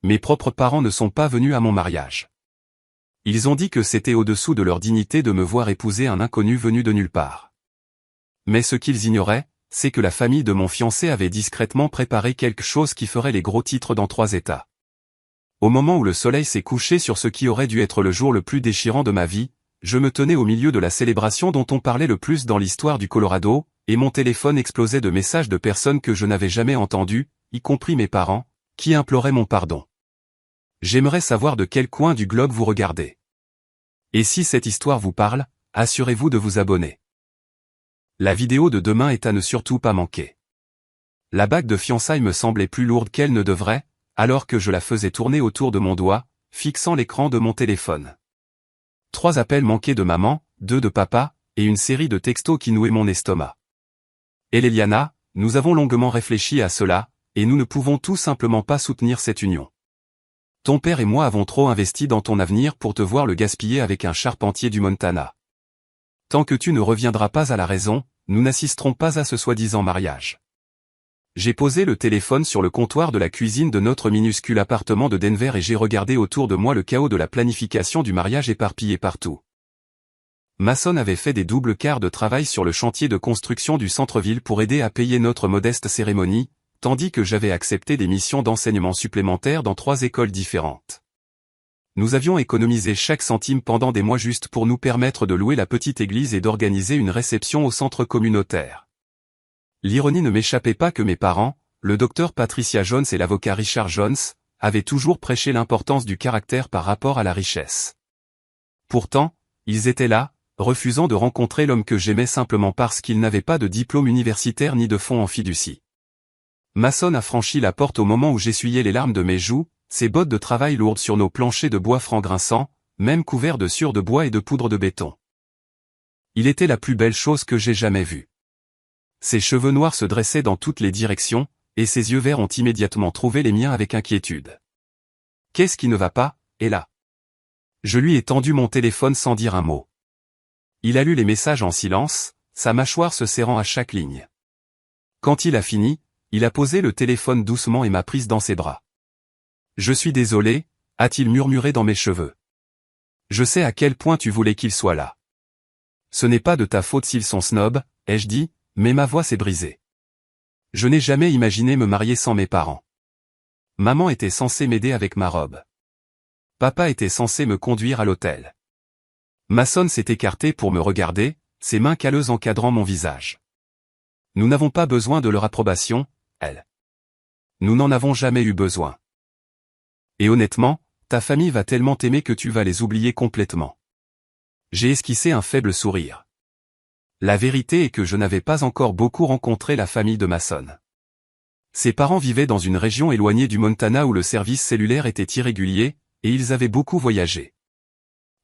Mes propres parents ne sont pas venus à mon mariage. Ils ont dit que c'était au-dessous de leur dignité de me voir épouser un inconnu venu de nulle part. Mais ce qu'ils ignoraient, c'est que la famille de mon fiancé avait discrètement préparé quelque chose qui ferait les gros titres dans 3 États. Au moment où le soleil s'est couché sur ce qui aurait dû être le jour le plus déchirant de ma vie, je me tenais au milieu de la célébration dont on parlait le plus dans l'histoire du Colorado, et mon téléphone explosait de messages de personnes que je n'avais jamais entendues, y compris mes parents, qui imploraient mon pardon. J'aimerais savoir de quel coin du globe vous regardez. Et si cette histoire vous parle, assurez-vous de vous abonner. La vidéo de demain est à ne surtout pas manquer. La bague de fiançailles me semblait plus lourde qu'elle ne devrait, alors que je la faisais tourner autour de mon doigt, fixant l'écran de mon téléphone. 3 appels manqués de maman, 2 de papa, et une série de textos qui nouaient mon estomac. Eliana, nous avons longuement réfléchi à cela, et nous ne pouvons tout simplement pas soutenir cette union. Ton père et moi avons trop investi dans ton avenir pour te voir le gaspiller avec un charpentier du Montana. Tant que tu ne reviendras pas à la raison, nous n'assisterons pas à ce soi-disant mariage. J'ai posé le téléphone sur le comptoir de la cuisine de notre minuscule appartement de Denver et j'ai regardé autour de moi le chaos de la planification du mariage éparpillé partout. Mason avait fait des doubles quarts de travail sur le chantier de construction du centre-ville pour aider à payer notre modeste cérémonie, tandis que j'avais accepté des missions d'enseignement supplémentaires dans 3 écoles différentes. Nous avions économisé chaque centime pendant des mois juste pour nous permettre de louer la petite église et d'organiser une réception au centre communautaire. L'ironie ne m'échappait pas que mes parents, le docteur Patricia Jones et l'avocat Richard Jones, avaient toujours prêché l'importance du caractère par rapport à la richesse. Pourtant, ils étaient là, refusant de rencontrer l'homme que j'aimais simplement parce qu'il n'avait pas de diplôme universitaire ni de fonds en fiducie. Mason a franchi la porte au moment où j'essuyais les larmes de mes joues, ses bottes de travail lourdes sur nos planchers de bois franc grinçant, même couverts de sciure de bois et de poudre de béton. Il était la plus belle chose que j'ai jamais vue. Ses cheveux noirs se dressaient dans toutes les directions, et ses yeux verts ont immédiatement trouvé les miens avec inquiétude. « Qu'est-ce qui ne va pas, Ella ?» Je lui ai tendu mon téléphone sans dire un mot. Il a lu les messages en silence, sa mâchoire se serrant à chaque ligne. Quand il a fini, il a posé le téléphone doucement et m'a prise dans ses bras. « Je suis désolé », a-t-il murmuré dans mes cheveux. « Je sais à quel point tu voulais qu'ils soient là. Ce n'est pas de ta faute s'ils sont snobs, ai-je dit, mais ma voix s'est brisée. Je n'ai jamais imaginé me marier sans mes parents. Maman était censée m'aider avec ma robe. Papa était censé me conduire à l'hôtel. Mason s'est écarté pour me regarder, ses mains calleuses encadrant mon visage. Nous n'avons pas besoin de leur approbation, elle. Nous n'en avons jamais eu besoin. Et honnêtement, ta famille va tellement t'aimer que tu vas les oublier complètement. J'ai esquissé un faible sourire. La vérité est que je n'avais pas encore beaucoup rencontré la famille de Mason. Ses parents vivaient dans une région éloignée du Montana où le service cellulaire était irrégulier, et ils avaient beaucoup voyagé.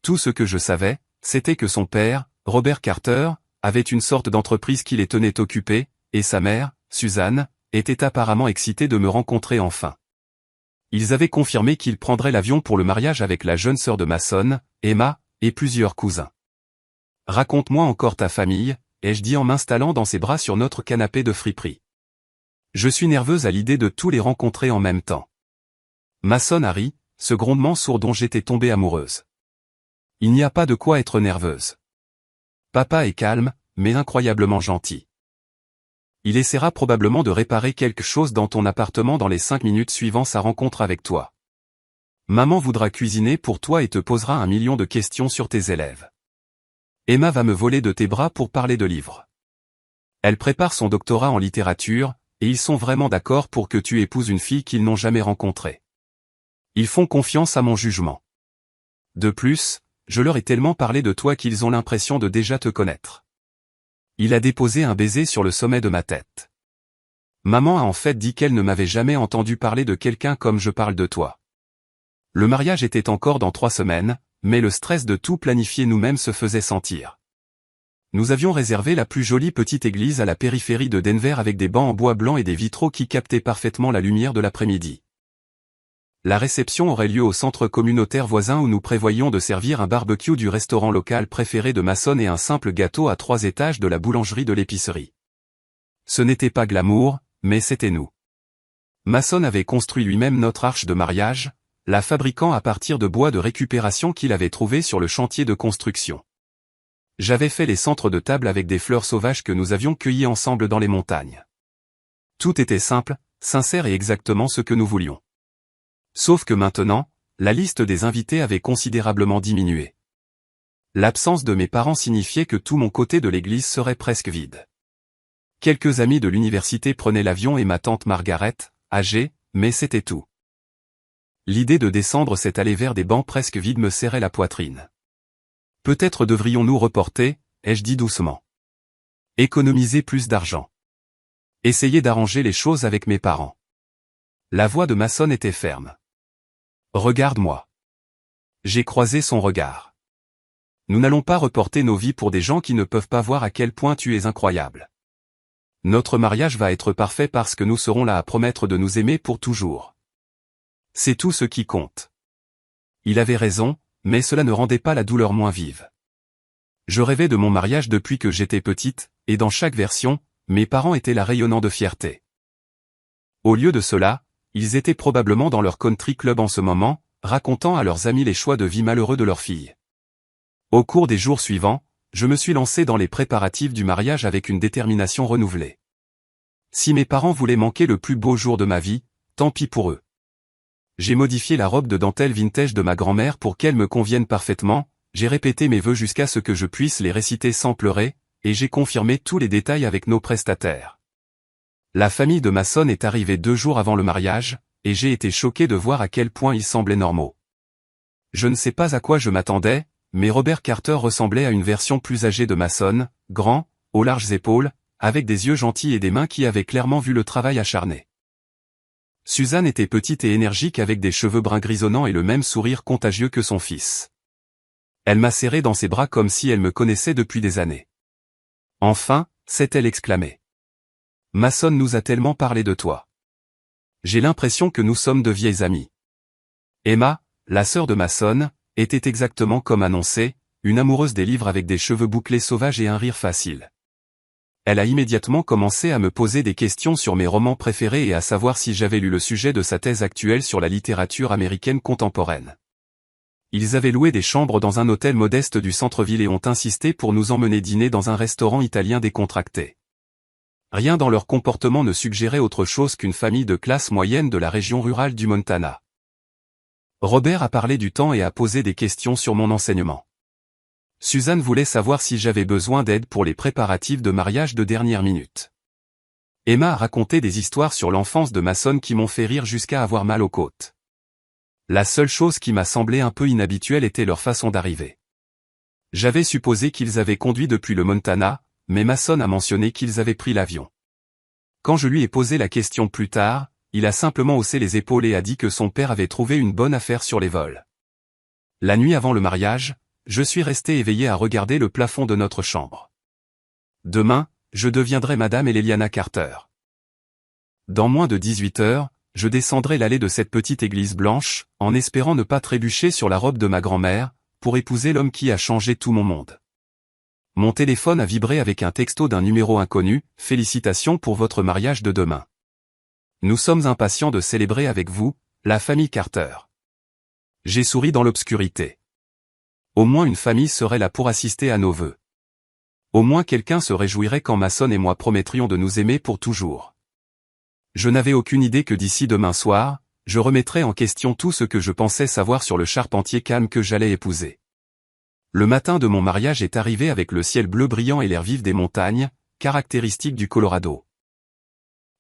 Tout ce que je savais, c'était que son père, Robert Carter, avait une sorte d'entreprise qui les tenait occupés, et sa mère, Suzanne, était apparemment excitée de me rencontrer enfin. Ils avaient confirmé qu'ils prendraient l'avion pour le mariage avec la jeune sœur de Mason, Emma, et plusieurs cousins. « Raconte-moi encore ta famille », ai-je dit en m'installant dans ses bras sur notre canapé de friperie. Je suis nerveuse à l'idée de tous les rencontrer en même temps. Mason a ri, ce grondement sourd dont j'étais tombée amoureuse. Il n'y a pas de quoi être nerveuse. Papa est calme, mais incroyablement gentil. Il essaiera probablement de réparer quelque chose dans ton appartement dans les 5 minutes suivant sa rencontre avec toi. Maman voudra cuisiner pour toi et te posera 1 million de questions sur tes élèves. Emma va me voler de tes bras pour parler de livres. Elle prépare son doctorat en littérature, et ils sont vraiment d'accord pour que tu épouses une fille qu'ils n'ont jamais rencontrée. Ils font confiance à mon jugement. De plus, je leur ai tellement parlé de toi qu'ils ont l'impression de déjà te connaître. Il a déposé un baiser sur le sommet de ma tête. Maman a en fait dit qu'elle ne m'avait jamais entendu parler de quelqu'un comme je parle de toi. Le mariage était encore dans 3 semaines, mais le stress de tout planifier nous-mêmes se faisait sentir. Nous avions réservé la plus jolie petite église à la périphérie de Denver avec des bancs en bois blanc et des vitraux qui captaient parfaitement la lumière de l'après-midi. La réception aurait lieu au centre communautaire voisin où nous prévoyions de servir un barbecue du restaurant local préféré de Mason et un simple gâteau à 3 étages de la boulangerie de l'épicerie. Ce n'était pas glamour, mais c'était nous. Mason avait construit lui-même notre arche de mariage, la fabriquant à partir de bois de récupération qu'il avait trouvé sur le chantier de construction. J'avais fait les centres de table avec des fleurs sauvages que nous avions cueillies ensemble dans les montagnes. Tout était simple, sincère et exactement ce que nous voulions. Sauf que maintenant, la liste des invités avait considérablement diminué. L'absence de mes parents signifiait que tout mon côté de l'église serait presque vide. Quelques amis de l'université prenaient l'avion et ma tante Margaret, âgée, mais c'était tout. L'idée de descendre cette allée vers des bancs presque vides me serrait la poitrine. Peut-être devrions-nous reporter, ai-je dit doucement. Économiser plus d'argent. Essayer d'arranger les choses avec mes parents. La voix de Mason était ferme. Regarde-moi. J'ai croisé son regard. Nous n'allons pas reporter nos vies pour des gens qui ne peuvent pas voir à quel point tu es incroyable. Notre mariage va être parfait parce que nous serons là à promettre de nous aimer pour toujours. C'est tout ce qui compte. Il avait raison, mais cela ne rendait pas la douleur moins vive. Je rêvais de mon mariage depuis que j'étais petite, et dans chaque version, mes parents étaient là rayonnant de fierté. Au lieu de cela, ils étaient probablement dans leur country club en ce moment, racontant à leurs amis les choix de vie malheureux de leur fille. Au cours des jours suivants, je me suis lancé dans les préparatifs du mariage avec une détermination renouvelée. Si mes parents voulaient manquer le plus beau jour de ma vie, tant pis pour eux. J'ai modifié la robe de dentelle vintage de ma grand-mère pour qu'elle me convienne parfaitement, j'ai répété mes vœux jusqu'à ce que je puisse les réciter sans pleurer, et j'ai confirmé tous les détails avec nos prestataires. La famille de Mason est arrivée 2 jours avant le mariage, et j'ai été choqué de voir à quel point ils semblaient normaux. Je ne sais pas à quoi je m'attendais, mais Robert Carter ressemblait à une version plus âgée de Mason, grand, aux larges épaules, avec des yeux gentils et des mains qui avaient clairement vu le travail acharné. Suzanne était petite et énergique avec des cheveux bruns grisonnants et le même sourire contagieux que son fils. Elle m'a serré dans ses bras comme si elle me connaissait depuis des années. Enfin, s'est-elle exclamée. Mason nous a tellement parlé de toi. J'ai l'impression que nous sommes de vieilles amies. Emma, la sœur de Mason, était exactement comme annoncé, une amoureuse des livres avec des cheveux bouclés sauvages et un rire facile. Elle a immédiatement commencé à me poser des questions sur mes romans préférés et à savoir si j'avais lu le sujet de sa thèse actuelle sur la littérature américaine contemporaine. Ils avaient loué des chambres dans un hôtel modeste du centre-ville et ont insisté pour nous emmener dîner dans un restaurant italien décontracté. Rien dans leur comportement ne suggérait autre chose qu'une famille de classe moyenne de la région rurale du Montana. Robert a parlé du temps et a posé des questions sur mon enseignement. Suzanne voulait savoir si j'avais besoin d'aide pour les préparatifs de mariage de dernière minute. Emma a raconté des histoires sur l'enfance de Mason qui m'ont fait rire jusqu'à avoir mal aux côtes. La seule chose qui m'a semblé un peu inhabituelle était leur façon d'arriver. J'avais supposé qu'ils avaient conduit depuis le Montana, mais Mason a mentionné qu'ils avaient pris l'avion. Quand je lui ai posé la question plus tard, il a simplement haussé les épaules et a dit que son père avait trouvé une bonne affaire sur les vols. La nuit avant le mariage, je suis resté éveillé à regarder le plafond de notre chambre. Demain, je deviendrai Madame Eliana Carter. Dans moins de 18 heures, je descendrai l'allée de cette petite église blanche, en espérant ne pas trébucher sur la robe de ma grand-mère, pour épouser l'homme qui a changé tout mon monde. Mon téléphone a vibré avec un texto d'un numéro inconnu, « Félicitations pour votre mariage de demain. Nous sommes impatients de célébrer avec vous, la famille Carter. » J'ai souri dans l'obscurité. Au moins une famille serait là pour assister à nos vœux. Au moins quelqu'un se réjouirait quand Mason et moi promettrions de nous aimer pour toujours. Je n'avais aucune idée que d'ici demain soir, je remettrais en question tout ce que je pensais savoir sur le charpentier calme que j'allais épouser. Le matin de mon mariage est arrivé avec le ciel bleu brillant et l'air vif des montagnes, caractéristique du Colorado.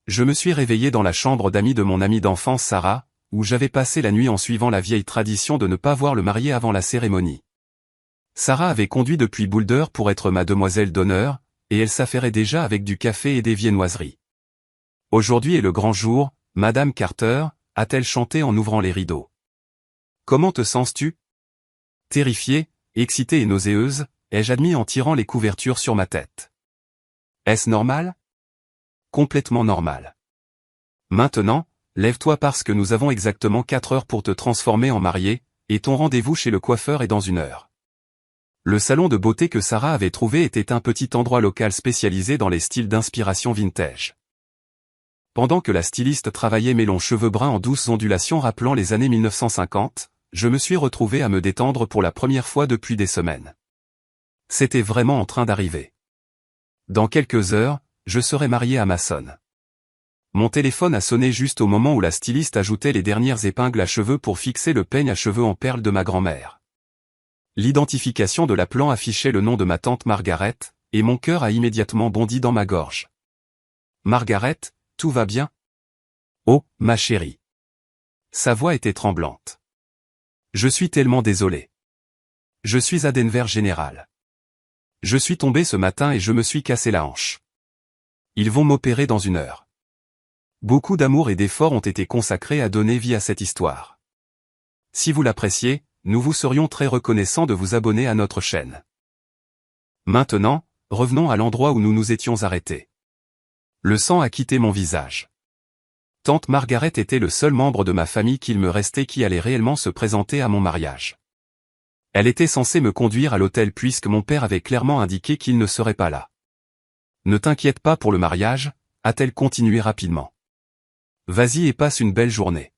Je me suis réveillé dans la chambre d'amis de mon amie d'enfance Sarah, où j'avais passé la nuit en suivant la vieille tradition de ne pas voir le marié avant la cérémonie. Sarah avait conduit depuis Boulder pour être ma demoiselle d'honneur, et elle s'affairait déjà avec du café et des viennoiseries. Aujourd'hui est le grand jour, Madame Carter, a-t-elle chanté en ouvrant les rideaux. Comment te sens-tu? Terrifiée, excitée et nauséeuse, ai-je admis en tirant les couvertures sur ma tête. Est-ce normal? Complètement normal. Maintenant, lève-toi parce que nous avons exactement 4 heures pour te transformer en mariée, et ton rendez-vous chez le coiffeur est dans 1 heure. Le salon de beauté que Sarah avait trouvé était un petit endroit local spécialisé dans les styles d'inspiration vintage. pendant que la styliste travaillait mes longs cheveux bruns en douces ondulations rappelant les années 1950, je me suis retrouvé à me détendre pour la première fois depuis des semaines. C'était vraiment en train d'arriver. Dans quelques heures, je serai marié à Mason. Mon téléphone a sonné juste au moment où la styliste ajoutait les dernières épingles à cheveux pour fixer le peigne à cheveux en perles de ma grand-mère. L'identification de l'appelant affichait le nom de ma tante Margaret, et mon cœur a immédiatement bondi dans ma gorge. Margaret, tout va bien? Oh, ma chérie. Sa voix était tremblante. Je suis tellement désolé. Je suis à Denver Général. Je suis tombé ce matin et je me suis cassé la hanche. Ils vont m'opérer dans 1 heure. Beaucoup d'amour et d'efforts ont été consacrés à donner vie à cette histoire. Si vous l'appréciez, nous vous serions très reconnaissants de vous abonner à notre chaîne. Maintenant, revenons à l'endroit où nous nous étions arrêtés. Le sang a quitté mon visage. Tante Margaret était le seul membre de ma famille qu'il me restait qui allait réellement se présenter à mon mariage. Elle était censée me conduire à l'hôtel puisque mon père avait clairement indiqué qu'il ne serait pas là. Ne t'inquiète pas pour le mariage, a-t-elle continué rapidement. Vas-y et passe une belle journée.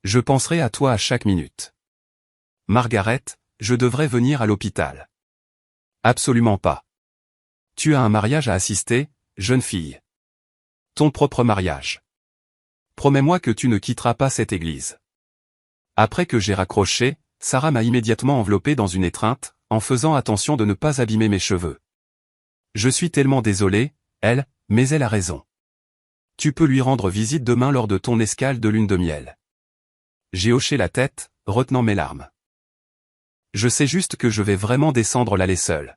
Je penserai à toi à chaque minute. Margaret, je devrais venir à l'hôpital. Absolument pas. Tu as un mariage à assister, jeune fille. Ton propre mariage. Promets-moi que tu ne quitteras pas cette église. Après que j'ai raccroché, Sarah m'a immédiatement enveloppé dans une étreinte, en faisant attention de ne pas abîmer mes cheveux. Je suis tellement désolé, mais elle a raison. Tu peux lui rendre visite demain lors de ton escale de lune de miel. J'ai hoché la tête, retenant mes larmes. Je sais juste que je vais vraiment descendre l'allée seule.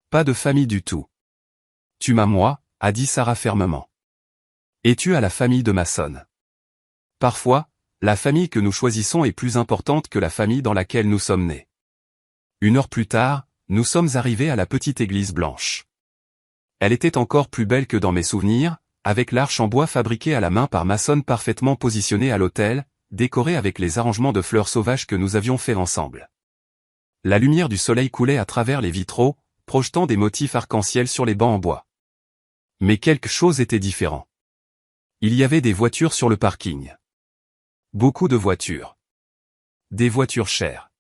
Pas de famille du tout. Tu m'as moi, a dit Sarah fermement. Et tu as la famille de Mason. Parfois, la famille que nous choisissons est plus importante que la famille dans laquelle nous sommes nés. 1 heure plus tard, nous sommes arrivés à la petite église blanche. Elle était encore plus belle que dans mes souvenirs, avec l'arche en bois fabriquée à la main par Mason parfaitement positionnée à l'autel, décorée avec les arrangements de fleurs sauvages que nous avions faits ensemble. La lumière du soleil coulait à travers les vitraux, projetant des motifs arc-en-ciel sur les bancs en bois. Mais quelque chose était différent. Il y avait des voitures sur le parking. Beaucoup de voitures. Des voitures chères.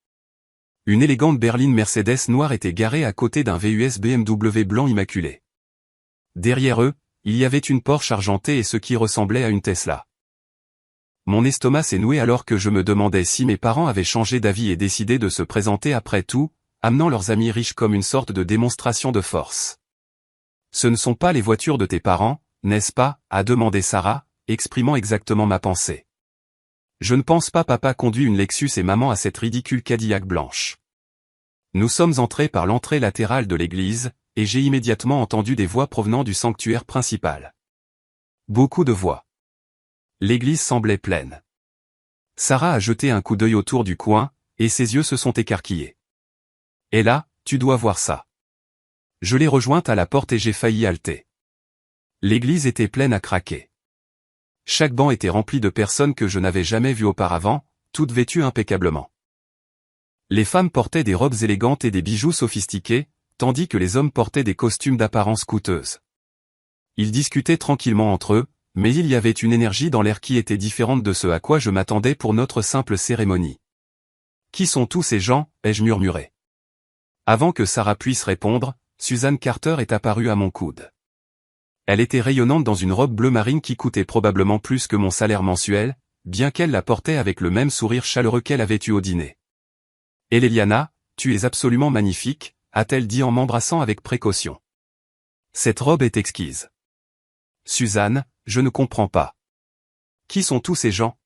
Une élégante berline Mercedes noire était garée à côté d'un VUS BMW blanc immaculé. Derrière eux, il y avait une Porsche argentée et ce qui ressemblait à une Tesla. Mon estomac s'est noué alors que je me demandais si mes parents avaient changé d'avis et décidé de se présenter après tout, amenant leurs amis riches comme une sorte de démonstration de force. Ce ne sont pas les voitures de tes parents, n'est-ce pas, a demandé Sarah, exprimant exactement ma pensée. Je ne pense pas papa conduit une Lexus et maman a cette ridicule Cadillac blanche. Nous sommes entrés par l'entrée latérale de l'église, et j'ai immédiatement entendu des voix provenant du sanctuaire principal. Beaucoup de voix. L'église semblait pleine. Sarah a jeté un coup d'œil autour du coin, et ses yeux se sont écarquillés. Et là, tu dois voir ça. Je l'ai rejointe à la porte et j'ai failli halter. L'église était pleine à craquer. Chaque banc était rempli de personnes que je n'avais jamais vues auparavant, toutes vêtues impeccablement. Les femmes portaient des robes élégantes et des bijoux sophistiqués, tandis que les hommes portaient des costumes d'apparence coûteuse. Ils discutaient tranquillement entre eux, mais il y avait une énergie dans l'air qui était différente de ce à quoi je m'attendais pour notre simple cérémonie. Qui sont tous ces gens, ai-je murmuré. Avant que Sarah puisse répondre, Suzanne Carter est apparue à mon coude. Elle était rayonnante dans une robe bleu marine qui coûtait probablement plus que mon salaire mensuel, bien qu'elle la portait avec le même sourire chaleureux qu'elle avait eu au dîner. « Eliana, tu es absolument magnifique », a-t-elle dit en m'embrassant avec précaution. « Cette robe est exquise. »« Suzanne, je ne comprends pas. Qui sont tous ces gens ?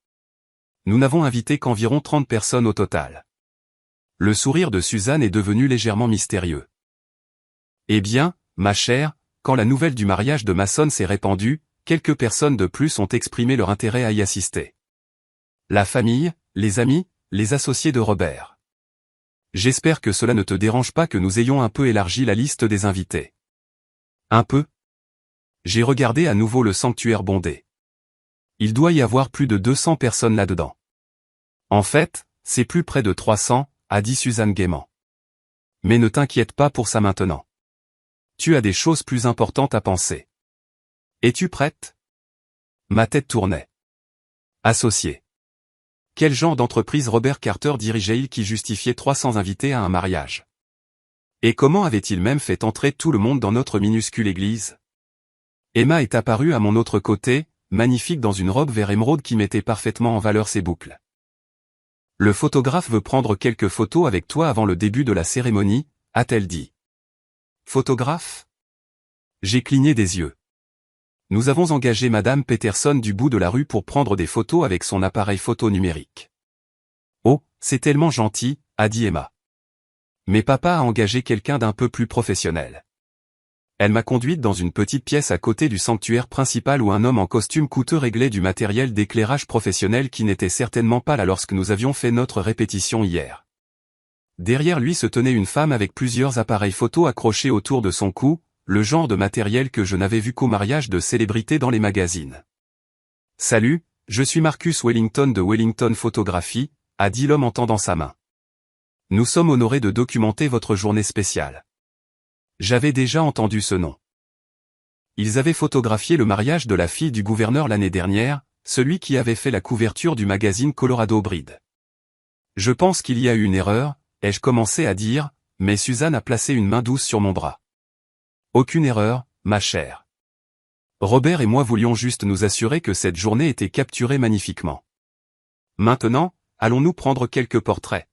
Nous n'avons invité qu'environ 30 personnes au total. » Le sourire de Suzanne est devenu légèrement mystérieux. « Eh bien, ma chère, quand la nouvelle du mariage de Mason s'est répandue, quelques personnes de plus ont exprimé leur intérêt à y assister. La famille, les amis, les associés de Robert. J'espère que cela ne te dérange pas que nous ayons un peu élargi la liste des invités. Un peu ? J'ai regardé à nouveau le sanctuaire bondé. Il doit y avoir plus de 200 personnes là-dedans. En fait, c'est plus près de 300, a dit Suzanne gaiement. Mais ne t'inquiète pas pour ça maintenant. Tu as des choses plus importantes à penser. Es-tu prête ? Ma tête tournait. Associé. Quel genre d'entreprise Robert Carter dirigeait-il qui justifiait 300 invités à un mariage? Et comment avait-il même fait entrer tout le monde dans notre minuscule église? Emma est apparue à mon autre côté, magnifique dans une robe vert émeraude qui mettait parfaitement en valeur ses boucles. Le photographe veut prendre quelques photos avec toi avant le début de la cérémonie, a-t-elle dit. Photographe? J'ai cligné des yeux. Nous avons engagé Madame Peterson du bout de la rue pour prendre des photos avec son appareil photo numérique. Oh, c'est tellement gentil, a dit Emma. Mais papa a engagé quelqu'un d'un peu plus professionnel. Elle m'a conduite dans une petite pièce à côté du sanctuaire principal où un homme en costume coûteux réglait du matériel d'éclairage professionnel qui n'était certainement pas là lorsque nous avions fait notre répétition hier. Derrière lui se tenait une femme avec plusieurs appareils photo accrochés autour de son cou, le genre de matériel que je n'avais vu qu'au mariage de célébrités dans les magazines. « Salut, je suis Marcus Wellington de Wellington Photographie », a dit l'homme en tendant sa main. « Nous sommes honorés de documenter votre journée spéciale. » J'avais déjà entendu ce nom. Ils avaient photographié le mariage de la fille du gouverneur l'année dernière, celui qui avait fait la couverture du magazine Colorado Bride. Je pense qu'il y a eu une erreur, ai-je commencé à dire, mais Suzanne a placé une main douce sur mon bras. Aucune erreur, ma chère. Robert et moi voulions juste nous assurer que cette journée était capturée magnifiquement. Maintenant, allons-nous prendre quelques portraits.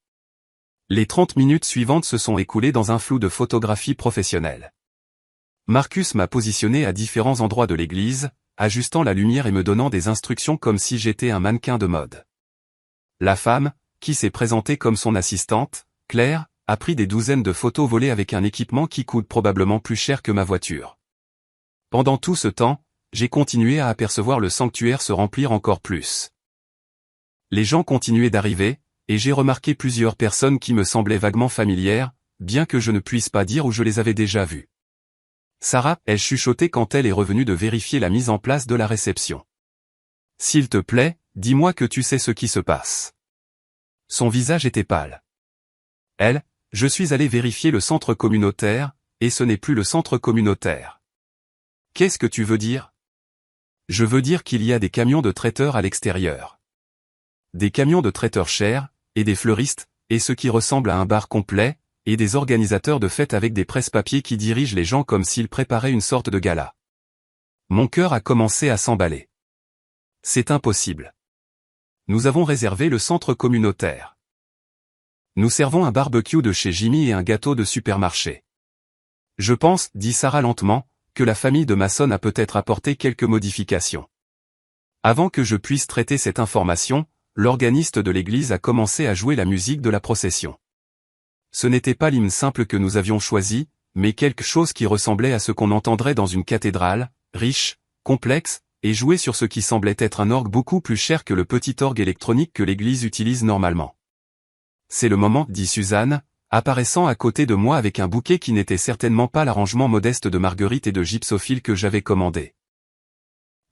Les 30 minutes suivantes se sont écoulées dans un flou de photographie professionnelle. Marcus m'a positionné à différents endroits de l'église, ajustant la lumière et me donnant des instructions comme si j'étais un mannequin de mode. La femme, qui s'est présentée comme son assistante, Claire, a pris des douzaines de photos volées avec un équipement qui coûte probablement plus cher que ma voiture. Pendant tout ce temps, j'ai continué à apercevoir le sanctuaire se remplir encore plus. Les gens continuaient d'arriver, et j'ai remarqué plusieurs personnes qui me semblaient vaguement familières, bien que je ne puisse pas dire où je les avais déjà vues. Sarah, elle chuchotait quand elle est revenue de vérifier la mise en place de la réception. « S'il te plaît, dis-moi que tu sais ce qui se passe. » Son visage était pâle. Elle, je suis allé vérifier le centre communautaire, et ce n'est plus le centre communautaire. Qu'est-ce que tu veux dire? Je veux dire qu'il y a des camions de traiteurs à l'extérieur. Des camions de traiteurs chers, et des fleuristes, et ce qui ressemble à un bar complet, et des organisateurs de fêtes avec des presse-papiers qui dirigent les gens comme s'ils préparaient une sorte de gala. Mon cœur a commencé à s'emballer. C'est impossible. Nous avons réservé le centre communautaire. Nous servons un barbecue de chez Jimmy et un gâteau de supermarché. Je pense, dit Sarah lentement, que la famille de Mason a peut-être apporté quelques modifications. Avant que je puisse traiter cette information, l'organiste de l'église a commencé à jouer la musique de la procession. Ce n'était pas l'hymne simple que nous avions choisi, mais quelque chose qui ressemblait à ce qu'on entendrait dans une cathédrale, riche, complexe, et joué sur ce qui semblait être un orgue beaucoup plus cher que le petit orgue électronique que l'église utilise normalement. C'est le moment, dit Suzanne, apparaissant à côté de moi avec un bouquet qui n'était certainement pas l'arrangement modeste de marguerites et de gypsophiles que j'avais commandé.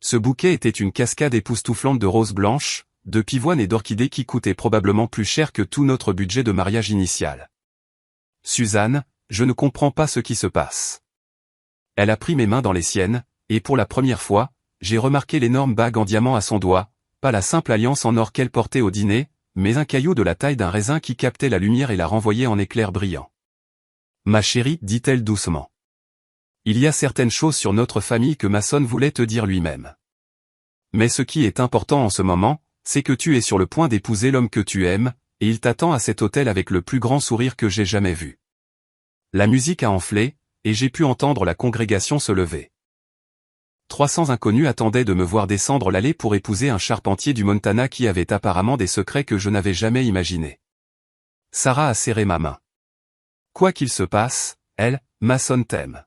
Ce bouquet était une cascade époustouflante de roses blanches, de pivoines et d'orchidées qui coûtaient probablement plus cher que tout notre budget de mariage initial. Suzanne, je ne comprends pas ce qui se passe. Elle a pris mes mains dans les siennes, et pour la première fois, j'ai remarqué l'énorme bague en diamant à son doigt, pas la simple alliance en or qu'elle portait au dîner, mais un caillou de la taille d'un raisin qui captait la lumière et la renvoyait en éclairs brillants. Ma chérie, dit-elle doucement. Il y a certaines choses sur notre famille que Mason voulait te dire lui-même. Mais ce qui est important en ce moment, c'est que tu es sur le point d'épouser l'homme que tu aimes, et il t'attend à cet hôtel avec le plus grand sourire que j'ai jamais vu. La musique a enflé, et j'ai pu entendre la congrégation se lever. 300 inconnus attendaient de me voir descendre l'allée pour épouser un charpentier du Montana qui avait apparemment des secrets que je n'avais jamais imaginés. Sarah a serré ma main. Quoi qu'il se passe, elle, Mason t'aime.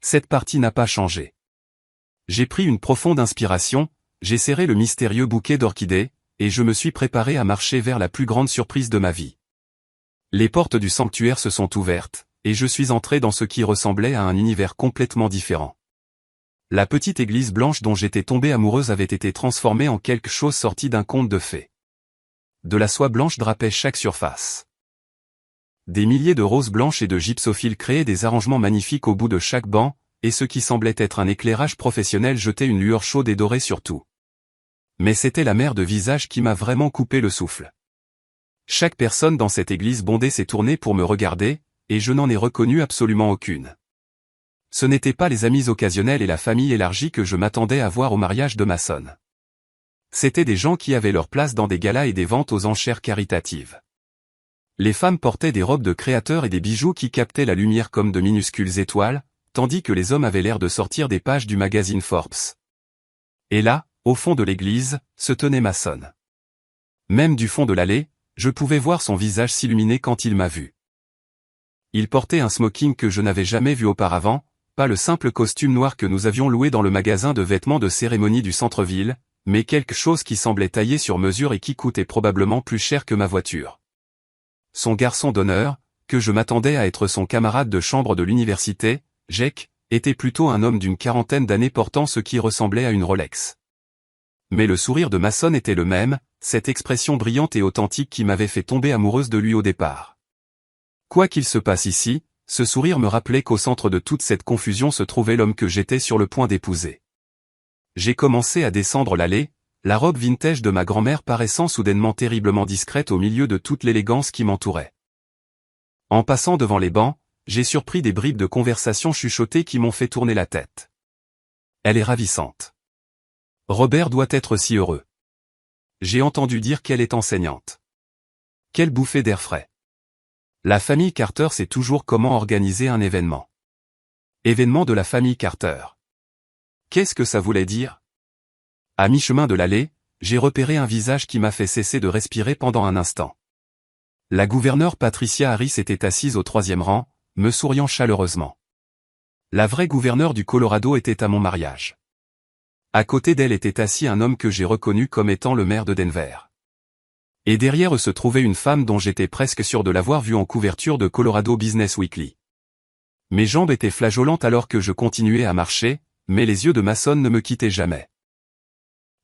Cette partie n'a pas changé. J'ai pris une profonde inspiration, j'ai serré le mystérieux bouquet d'orchidées, et je me suis préparé à marcher vers la plus grande surprise de ma vie. Les portes du sanctuaire se sont ouvertes, et je suis entré dans ce qui ressemblait à un univers complètement différent. La petite église blanche dont j'étais tombé amoureuse avait été transformée en quelque chose sorti d'un conte de fées. De la soie blanche drapait chaque surface. Des milliers de roses blanches et de gypsophiles créaient des arrangements magnifiques au bout de chaque banc, et ce qui semblait être un éclairage professionnel jetait une lueur chaude et dorée sur tout. Mais c'était la mer de visages qui m'a vraiment coupé le souffle. Chaque personne dans cette église bondée s'est tournée pour me regarder, et je n'en ai reconnu absolument aucune. Ce n'étaient pas les amis occasionnels et la famille élargie que je m'attendais à voir au mariage de ma sonne. C'étaient des gens qui avaient leur place dans des galas et des ventes aux enchères caritatives. Les femmes portaient des robes de créateurs et des bijoux qui captaient la lumière comme de minuscules étoiles, tandis que les hommes avaient l'air de sortir des pages du magazine Forbes. Et là, au fond de l'église, se tenait ma sonne. Même du fond de l'allée, je pouvais voir son visage s'illuminer quand il m'a vu. Il portait un smoking que je n'avais jamais vu auparavant, pas le simple costume noir que nous avions loué dans le magasin de vêtements de cérémonie du centre-ville, mais quelque chose qui semblait taillé sur mesure et qui coûtait probablement plus cher que ma voiture. Son garçon d'honneur, que je m'attendais à être son camarade de chambre de l'université, Jake, était plutôt un homme d'une quarantaine d'années portant ce qui ressemblait à une Rolex. Mais le sourire de ma sonne était le même, cette expression brillante et authentique qui m'avait fait tomber amoureuse de lui au départ. Quoi qu'il se passe ici, ce sourire me rappelait qu'au centre de toute cette confusion se trouvait l'homme que j'étais sur le point d'épouser. J'ai commencé à descendre l'allée, la robe vintage de ma grand-mère paraissant soudainement terriblement discrète au milieu de toute l'élégance qui m'entourait. En passant devant les bancs, j'ai surpris des bribes de conversation chuchotées qui m'ont fait tourner la tête. Elle est ravissante. Robert doit être si heureux. J'ai entendu dire qu'elle est enseignante. Quelle bouffée d'air frais. La famille Carter sait toujours comment organiser un événement. Événement de la famille Carter. Qu'est-ce que ça voulait dire? À mi-chemin de l'allée, j'ai repéré un visage qui m'a fait cesser de respirer pendant un instant. La gouverneure Patricia Harris était assise au 3e rang, me souriant chaleureusement. La vraie gouverneure du Colorado était à mon mariage. À côté d'elle était assis un homme que j'ai reconnu comme étant le maire de Denver. Et derrière eux se trouvait une femme dont j'étais presque sûr de l'avoir vue en couverture de Colorado Business Weekly. Mes jambes étaient flageolantes alors que je continuais à marcher, mais les yeux de ma sonne ne me quittaient jamais.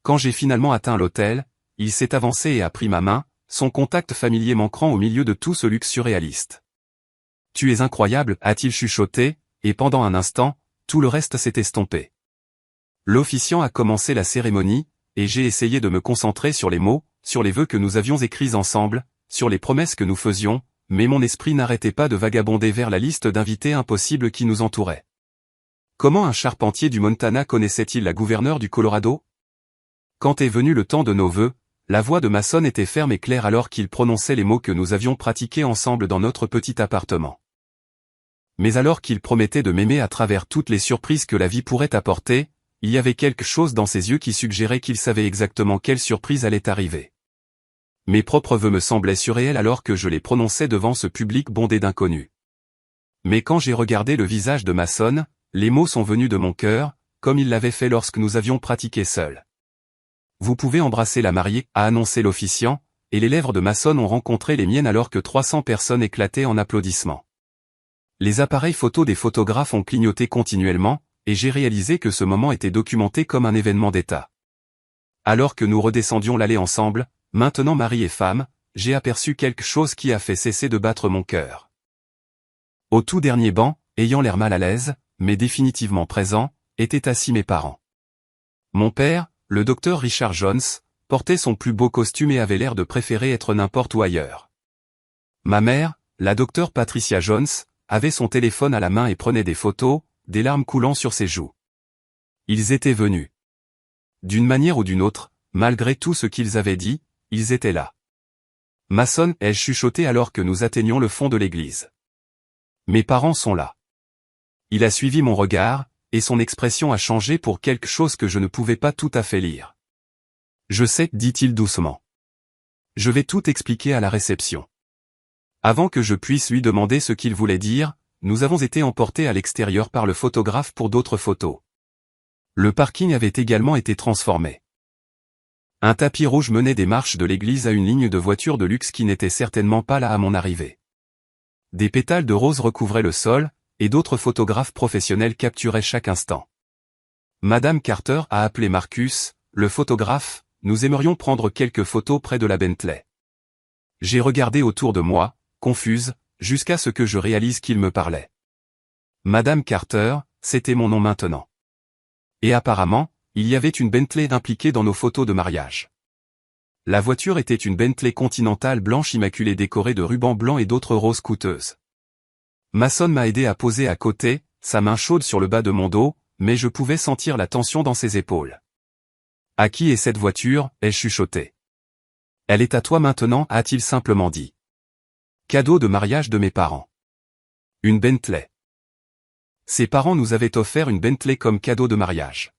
Quand j'ai finalement atteint l'hôtel, il s'est avancé et a pris ma main, son contact familier m'ancrant au milieu de tout ce luxe surréaliste. « Tu es incroyable » a-t-il chuchoté, et pendant un instant, tout le reste s'est estompé. L'officiant a commencé la cérémonie, et j'ai essayé de me concentrer sur les mots, sur les vœux que nous avions écrits ensemble, sur les promesses que nous faisions, mais mon esprit n'arrêtait pas de vagabonder vers la liste d'invités impossibles qui nous entouraient. Comment un charpentier du Montana connaissait-il la gouverneure du Colorado? Quand est venu le temps de nos vœux, la voix de ma sonne était ferme et claire alors qu'il prononçait les mots que nous avions pratiqués ensemble dans notre petit appartement. Mais alors qu'il promettait de m'aimer à travers toutes les surprises que la vie pourrait apporter, il y avait quelque chose dans ses yeux qui suggérait qu'il savait exactement quelle surprise allait arriver. Mes propres vœux me semblaient surréels alors que je les prononçais devant ce public bondé d'inconnus. Mais quand j'ai regardé le visage de ma sonne, les mots sont venus de mon cœur, comme ils l'avaient fait lorsque nous avions pratiqué seuls. Vous pouvez embrasser la mariée, a annoncé l'officiant, et les lèvres de ma sonne ont rencontré les miennes alors que 300 personnes éclataient en applaudissements. Les appareils photos des photographes ont clignoté continuellement, et j'ai réalisé que ce moment était documenté comme un événement d'État. Alors que nous redescendions l'allée ensemble, maintenant mari et femme, j'ai aperçu quelque chose qui a fait cesser de battre mon cœur. Au tout dernier banc, ayant l'air mal à l'aise, mais définitivement présent, étaient assis mes parents. Mon père, le docteur Richard Jones, portait son plus beau costume et avait l'air de préférer être n'importe où ailleurs. Ma mère, la docteure Patricia Jones, avait son téléphone à la main et prenait des photos, des larmes coulant sur ses joues. Ils étaient venus. D'une manière ou d'une autre, malgré tout ce qu'ils avaient dit, ils étaient là. Ma sonne, elle chuchotait alors que nous atteignions le fond de l'église. Mes parents sont là. Il a suivi mon regard, et son expression a changé pour quelque chose que je ne pouvais pas tout à fait lire. Je sais, dit-il doucement. Je vais tout expliquer à la réception. Avant que je puisse lui demander ce qu'il voulait dire, nous avons été emportés à l'extérieur par le photographe pour d'autres photos. Le parking avait également été transformé. Un tapis rouge menait des marches de l'église à une ligne de voitures de luxe qui n'était certainement pas là à mon arrivée. Des pétales de rose recouvraient le sol, et d'autres photographes professionnels capturaient chaque instant. Madame Carter a appelé Marcus, le photographe, nous aimerions prendre quelques photos près de la Bentley. J'ai regardé autour de moi, confuse, jusqu'à ce que je réalise qu'il me parlait. Madame Carter, c'était mon nom maintenant. Et apparemment, il y avait une Bentley impliquée dans nos photos de mariage. La voiture était une Bentley Continental blanche immaculée décorée de rubans blancs et d'autres roses coûteuses. Mason m'a aidé à poser à côté, sa main chaude sur le bas de mon dos, mais je pouvais sentir la tension dans ses épaules. « À qui est cette voiture ?» ai-je chuchoté. « Elle est à toi maintenant » a-t-il simplement dit. Cadeau de mariage de mes parents. Une Bentley. Ses parents nous avaient offert une Bentley comme cadeau de mariage.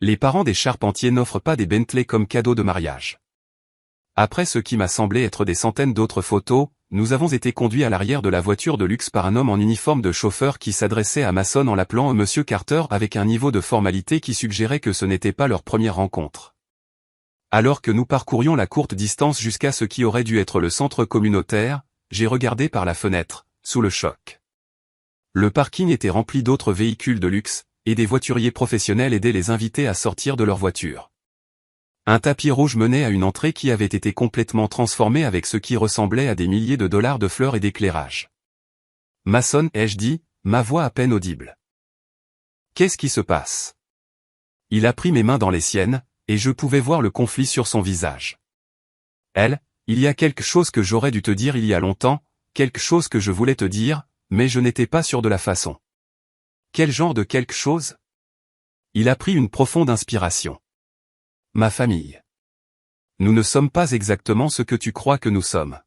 Les parents des Charpentier n'offrent pas des Bentley comme cadeau de mariage. Après ce qui m'a semblé être des centaines d'autres photos, nous avons été conduits à l'arrière de la voiture de luxe par un homme en uniforme de chauffeur qui s'adressait à Mason en l'appelant Monsieur Carter avec un niveau de formalité qui suggérait que ce n'était pas leur première rencontre. Alors que nous parcourions la courte distance jusqu'à ce qui aurait dû être le centre communautaire, j'ai regardé par la fenêtre, sous le choc. Le parking était rempli d'autres véhicules de luxe, et des voituriers professionnels aidaient les invités à sortir de leur voiture. Un tapis rouge menait à une entrée qui avait été complètement transformée avec ce qui ressemblait à des milliers de dollars de fleurs et d'éclairage. Mason, ai-je dit, ma voix à peine audible. Qu'est-ce qui se passe? Il a pris mes mains dans les siennes, et je pouvais voir le conflit sur son visage. Il y a quelque chose que j'aurais dû te dire il y a longtemps, quelque chose que je voulais te dire, mais je n'étais pas sûr de la façon. Quel genre de quelque chose? Il a pris une profonde inspiration. Ma famille. Nous ne sommes pas exactement ce que tu crois que nous sommes.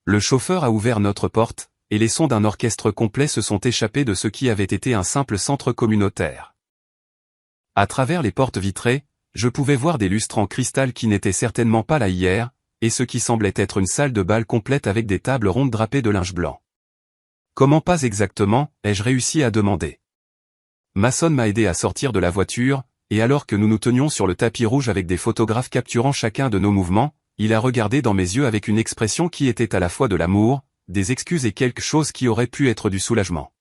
Le chauffeur a ouvert notre porte, et les sons d'un orchestre complet se sont échappés de ce qui avait été un simple centre communautaire. À travers les portes vitrées, je pouvais voir des lustres en cristal qui n'étaient certainement pas là hier, et ce qui semblait être une salle de bal complète avec des tables rondes drapées de linge blanc. Comment pas exactement, ai-je réussi à demander. Mason m'a aidé à sortir de la voiture, et alors que nous nous tenions sur le tapis rouge avec des photographes capturant chacun de nos mouvements, il a regardé dans mes yeux avec une expression qui était à la fois de l'amour, des excuses et quelque chose qui aurait pu être du soulagement.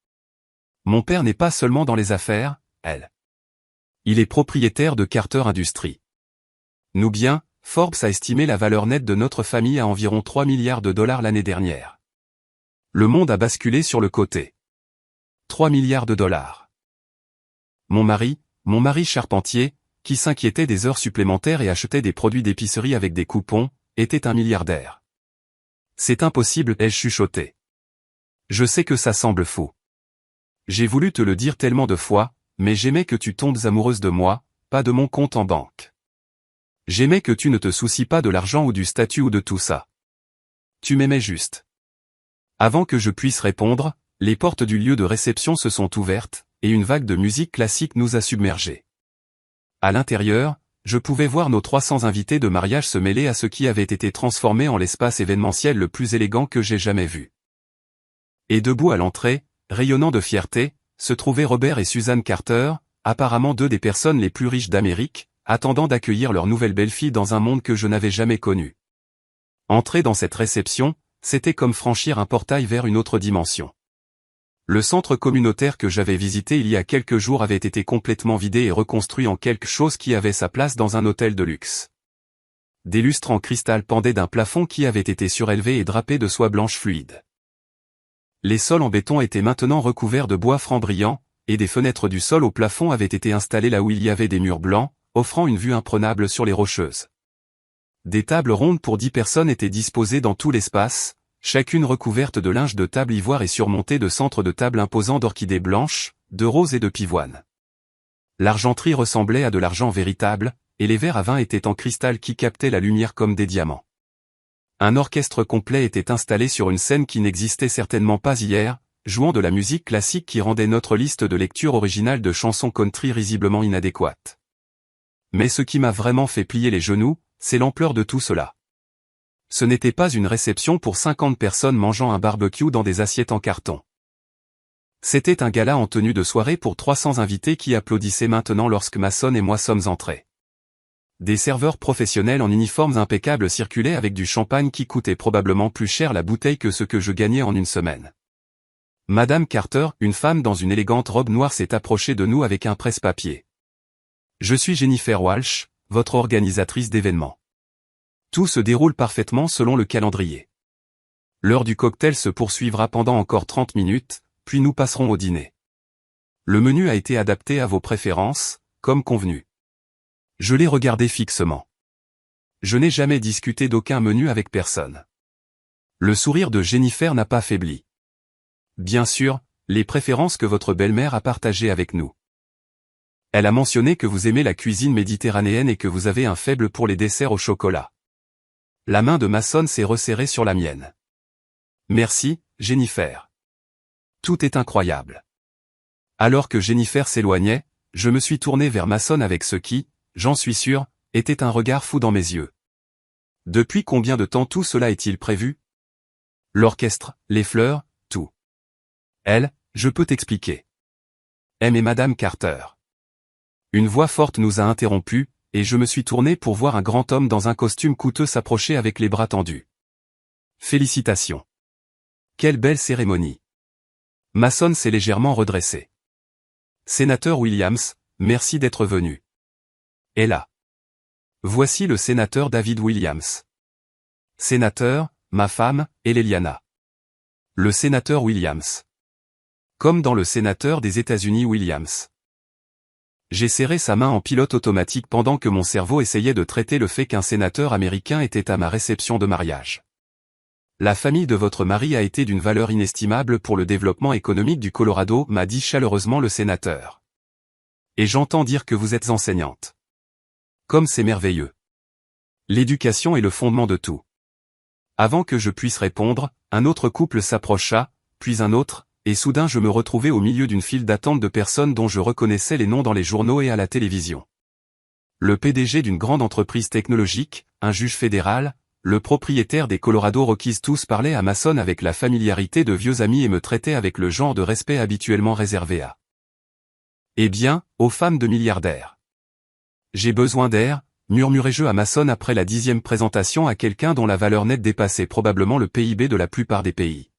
Mon père n'est pas seulement dans les affaires, il est propriétaire de Carter Industries. Nous bien, Forbes a estimé la valeur nette de notre famille à environ 3 milliards de dollars l'année dernière. Le monde a basculé sur le côté. 3 milliards de dollars. Mon mari charpentier, qui s'inquiétait des heures supplémentaires et achetait des produits d'épicerie avec des coupons, était un milliardaire. C'est impossible, ai-je chuchoté. Je sais que ça semble fou. J'ai voulu te le dire tellement de fois, mais j'aimais que tu tombes amoureuse de moi, pas de mon compte en banque. J'aimais que tu ne te soucies pas de l'argent ou du statut ou de tout ça. Tu m'aimais juste. Avant que je puisse répondre, les portes du lieu de réception se sont ouvertes, et une vague de musique classique nous a submergés. À l'intérieur, je pouvais voir nos 300 invités de mariage se mêler à ce qui avait été transformé en l'espace événementiel le plus élégant que j'ai jamais vu. Et debout à l'entrée, rayonnant de fierté, se trouvaient Robert et Suzanne Carter, apparemment deux des personnes les plus riches d'Amérique, attendant d'accueillir leur nouvelle belle-fille dans un monde que je n'avais jamais connu. Entrer dans cette réception, c'était comme franchir un portail vers une autre dimension. Le centre communautaire que j'avais visité il y a quelques jours avait été complètement vidé et reconstruit en quelque chose qui avait sa place dans un hôtel de luxe. Des lustres en cristal pendaient d'un plafond qui avait été surélevé et drapé de soie blanche fluide. Les sols en béton étaient maintenant recouverts de bois franc brillant, et des fenêtres du sol au plafond avaient été installées là où il y avait des murs blancs, offrant une vue imprenable sur les Rocheuses. Des tables rondes pour 10 personnes étaient disposées dans tout l'espace, chacune recouverte de linge de table ivoire et surmontée de centres de table imposants d'orchidées blanches, de roses et de pivoines. L'argenterie ressemblait à de l'argent véritable, et les verres à vin étaient en cristal qui captaient la lumière comme des diamants. Un orchestre complet était installé sur une scène qui n'existait certainement pas hier, jouant de la musique classique qui rendait notre liste de lecture originale de chansons country risiblement inadéquate. Mais ce qui m'a vraiment fait plier les genoux, c'est l'ampleur de tout cela. Ce n'était pas une réception pour 50 personnes mangeant un barbecue dans des assiettes en carton. C'était un gala en tenue de soirée pour 300 invités qui applaudissaient maintenant lorsque Mason et moi sommes entrés. Des serveurs professionnels en uniformes impeccables circulaient avec du champagne qui coûtait probablement plus cher la bouteille que ce que je gagnais en une semaine. Madame Carter, une femme dans une élégante robe noire s'est approchée de nous avec un presse-papier. Je suis Jennifer Walsh, votre organisatrice d'événements. Tout se déroule parfaitement selon le calendrier. L'heure du cocktail se poursuivra pendant encore 30 minutes, puis nous passerons au dîner. Le menu a été adapté à vos préférences, comme convenu. Je l'ai regardé fixement. Je n'ai jamais discuté d'aucun menu avec personne. Le sourire de Jennifer n'a pas faibli. Bien sûr, les préférences que votre belle-mère a partagées avec nous. Elle a mentionné que vous aimez la cuisine méditerranéenne et que vous avez un faible pour les desserts au chocolat. La main de Mason s'est resserrée sur la mienne. Merci, Jennifer. Tout est incroyable. Alors que Jennifer s'éloignait, je me suis tourné vers Mason avec ce qui, j'en suis sûr, était un regard fou dans mes yeux. Depuis combien de temps tout cela est-il prévu? L'orchestre, les fleurs, tout. Elle, je peux t'expliquer. M et Madame Carter. Une voix forte nous a interrompus, et je me suis tourné pour voir un grand homme dans un costume coûteux s'approcher avec les bras tendus. Félicitations. Quelle belle cérémonie. Mason s'est légèrement redressé. Sénateur Williams, merci d'être venu. Et là. Voici le sénateur David Williams. Sénateur, ma femme, et Leliana. Le sénateur Williams. Comme dans le sénateur des États-Unis Williams. J'ai serré sa main en pilote automatique pendant que mon cerveau essayait de traiter le fait qu'un sénateur américain était à ma réception de mariage. La famille de votre mari a été d'une valeur inestimable pour le développement économique du Colorado, m'a dit chaleureusement le sénateur. Et j'entends dire que vous êtes enseignante. Comme c'est merveilleux. L'éducation est le fondement de tout. Avant que je puisse répondre, un autre couple s'approcha, puis un autre, et soudain je me retrouvai au milieu d'une file d'attente de personnes dont je reconnaissais les noms dans les journaux et à la télévision. Le PDG d'une grande entreprise technologique, un juge fédéral, le propriétaire des Colorado Rockies, tous parlaient à Mason avec la familiarité de vieux amis et me traitaient avec le genre de respect habituellement réservé à. Eh bien, aux femmes de milliardaires. J'ai besoin d'air, murmurai-je à Mason après la 10e présentation à quelqu'un dont la valeur nette dépassait probablement le PIB de la plupart des pays.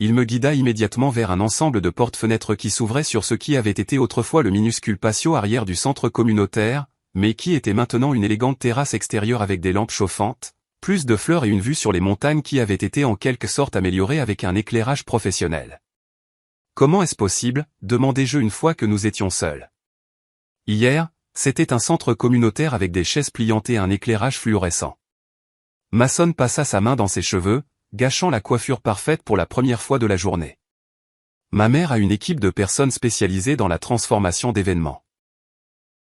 Il me guida immédiatement vers un ensemble de portes-fenêtres qui s'ouvraient sur ce qui avait été autrefois le minuscule patio arrière du centre communautaire, mais qui était maintenant une élégante terrasse extérieure avec des lampes chauffantes, plus de fleurs et une vue sur les montagnes qui avaient été en quelque sorte améliorées avec un éclairage professionnel. Comment est-ce possible, demandai-je une fois que nous étions seuls. Hier, c'était un centre communautaire avec des chaises pliantes et un éclairage fluorescent. Mason passa sa main dans ses cheveux, gâchant la coiffure parfaite pour la première fois de la journée. Ma mère a une équipe de personnes spécialisées dans la transformation d'événements.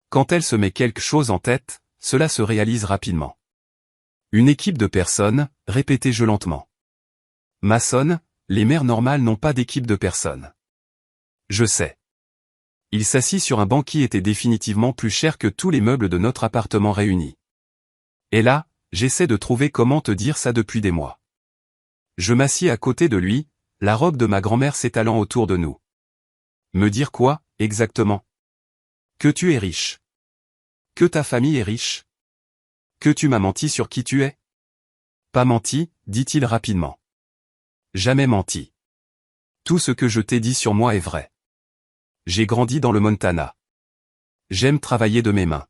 Quand elle se met quelque chose en tête, cela se réalise rapidement. Une équipe de personnes, répétai-je lentement. Mason, les mères normales n'ont pas d'équipe de personnes. Je sais. Il s'assit sur un banc qui était définitivement plus cher que tous les meubles de notre appartement réunis. Et là, j'essaie de trouver comment te dire ça depuis des mois. Je m'assis à côté de lui, la robe de ma grand-mère s'étalant autour de nous. Me dire quoi, exactement? Que tu es riche. Que ta famille est riche. Que tu m'as menti sur qui tu es? Pas menti, dit-il rapidement. Jamais menti. Tout ce que je t'ai dit sur moi est vrai. J'ai grandi dans le Montana. J'aime travailler de mes mains.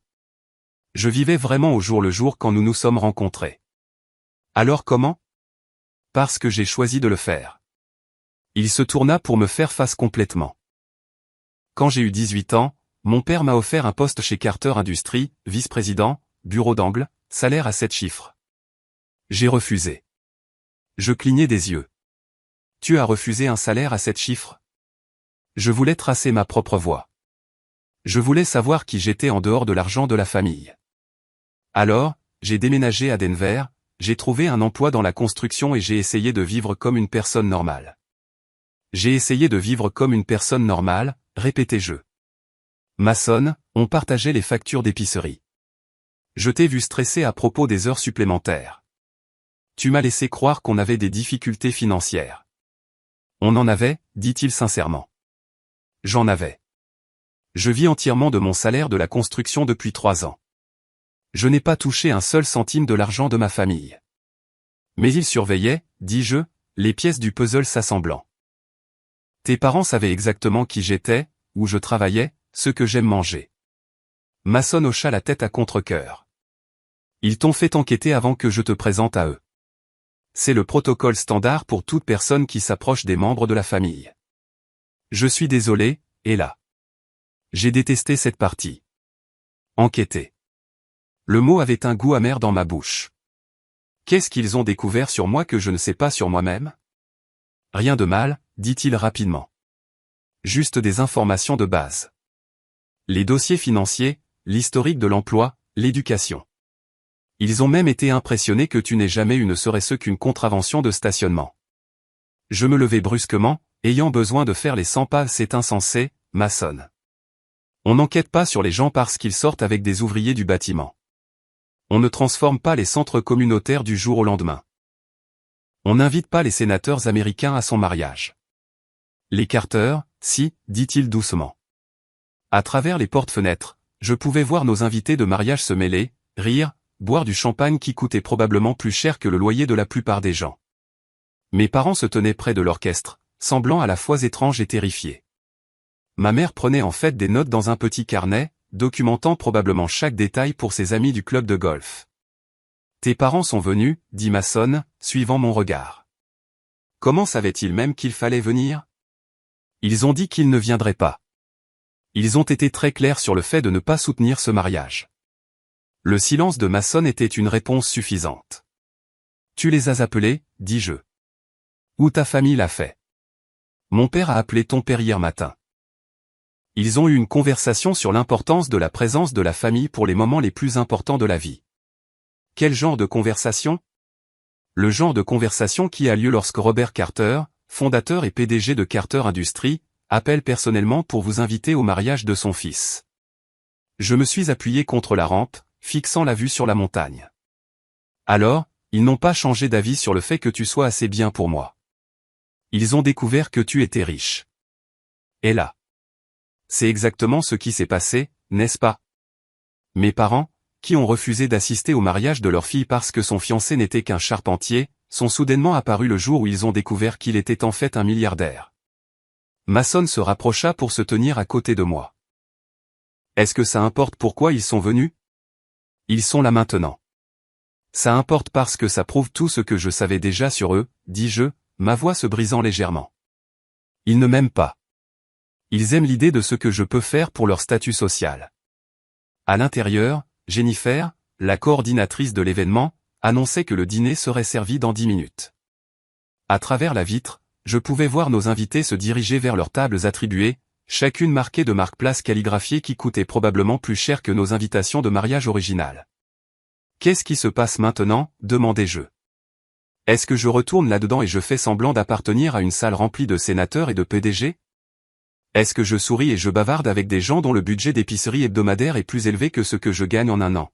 Je vivais vraiment au jour le jour quand nous nous sommes rencontrés. Alors comment? Parce que j'ai choisi de le faire. Il se tourna pour me faire face complètement. Quand j'ai eu 18 ans, mon père m'a offert un poste chez Carter Industries, vice-président, bureau d'angle, salaire à 7 chiffres. J'ai refusé. Je clignais des yeux. Tu as refusé un salaire à 7 chiffres? Je voulais tracer ma propre voie. Je voulais savoir qui j'étais en dehors de l'argent de la famille. Alors, j'ai déménagé à Denver, j'ai trouvé un emploi dans la construction et j'ai essayé de vivre comme une personne normale. J'ai essayé de vivre comme une personne normale, répétai-je. Mason, on partageait les factures d'épicerie. Je t'ai vu stressé à propos des heures supplémentaires. Tu m'as laissé croire qu'on avait des difficultés financières. On en avait, dit-il sincèrement. J'en avais. Je vis entièrement de mon salaire de la construction depuis 3 ans. Je n'ai pas touché un seul centime de l'argent de ma famille. Mais il surveillait, dis-je, les pièces du puzzle s'assemblant. Tes parents savaient exactement qui j'étais, où je travaillais, ce que j'aime manger. Mason hocha la tête à contre-cœur. Ils t'ont fait enquêter avant que je te présente à eux. C'est le protocole standard pour toute personne qui s'approche des membres de la famille. Je suis désolé, et là. J'ai détesté cette partie. Enquêter. Le mot avait un goût amer dans ma bouche. Qu'est-ce qu'ils ont découvert sur moi que je ne sais pas sur moi-même? Rien de mal, dit-il rapidement. Juste des informations de base. Les dossiers financiers, l'historique de l'emploi, l'éducation. Ils ont même été impressionnés que tu n'aies jamais eu ne serait-ce qu'une contravention de stationnement. Je me levai brusquement, ayant besoin de faire les 100 pas. C'est insensé, Mason. On n'enquête pas sur les gens parce qu'ils sortent avec des ouvriers du bâtiment. On ne transforme pas les centres communautaires du jour au lendemain. On n'invite pas les sénateurs américains à son mariage. Les Carter, si, dit-il doucement. À travers les portes-fenêtres, je pouvais voir nos invités de mariage se mêler, rire, boire du champagne qui coûtait probablement plus cher que le loyer de la plupart des gens. Mes parents se tenaient près de l'orchestre, semblant à la fois étranges et terrifiés. Ma mère prenait en fait des notes dans un petit carnet, documentant probablement chaque détail pour ses amis du club de golf. Tes parents sont venus, dit Mason, suivant mon regard. Comment savaient-ils même qu'il fallait venir? Ils ont dit qu'ils ne viendraient pas. Ils ont été très clairs sur le fait de ne pas soutenir ce mariage. Le silence de Mason était une réponse suffisante. Tu les as appelés, dis-je. Ou ta famille l'a fait. Mon père a appelé ton père hier matin. Ils ont eu une conversation sur l'importance de la présence de la famille pour les moments les plus importants de la vie. Quel genre de conversation? Le genre de conversation qui a lieu lorsque Robert Carter, fondateur et PDG de Carter Industries, appelle personnellement pour vous inviter au mariage de son fils. Je me suis appuyé contre la rampe, fixant la vue sur la montagne. Alors, ils n'ont pas changé d'avis sur le fait que tu sois assez bien pour moi. Ils ont découvert que tu étais riche. Et là. C'est exactement ce qui s'est passé, n'est-ce pas? Mes parents, qui ont refusé d'assister au mariage de leur fille parce que son fiancé n'était qu'un charpentier, sont soudainement apparus le jour où ils ont découvert qu'il était en fait un milliardaire. Mason se rapprocha pour se tenir à côté de moi. Est-ce que ça importe pourquoi ils sont venus? Ils sont là maintenant. Ça importe parce que ça prouve tout ce que je savais déjà sur eux, dis-je, ma voix se brisant légèrement. Ils ne m'aiment pas. Ils aiment l'idée de ce que je peux faire pour leur statut social. À l'intérieur, Jennifer, la coordinatrice de l'événement, annonçait que le dîner serait servi dans 10 minutes. À travers la vitre, je pouvais voir nos invités se diriger vers leurs tables attribuées, chacune marquée de marque-place calligraphiée qui coûtait probablement plus cher que nos invitations de mariage originales. Qu'est-ce qui se passe maintenant? Demandai-je. Est-ce que je retourne là-dedans et je fais semblant d'appartenir à une salle remplie de sénateurs et de PDG? Est-ce que je souris et je bavarde avec des gens dont le budget d'épicerie hebdomadaire est plus élevé que ce que je gagne en un an?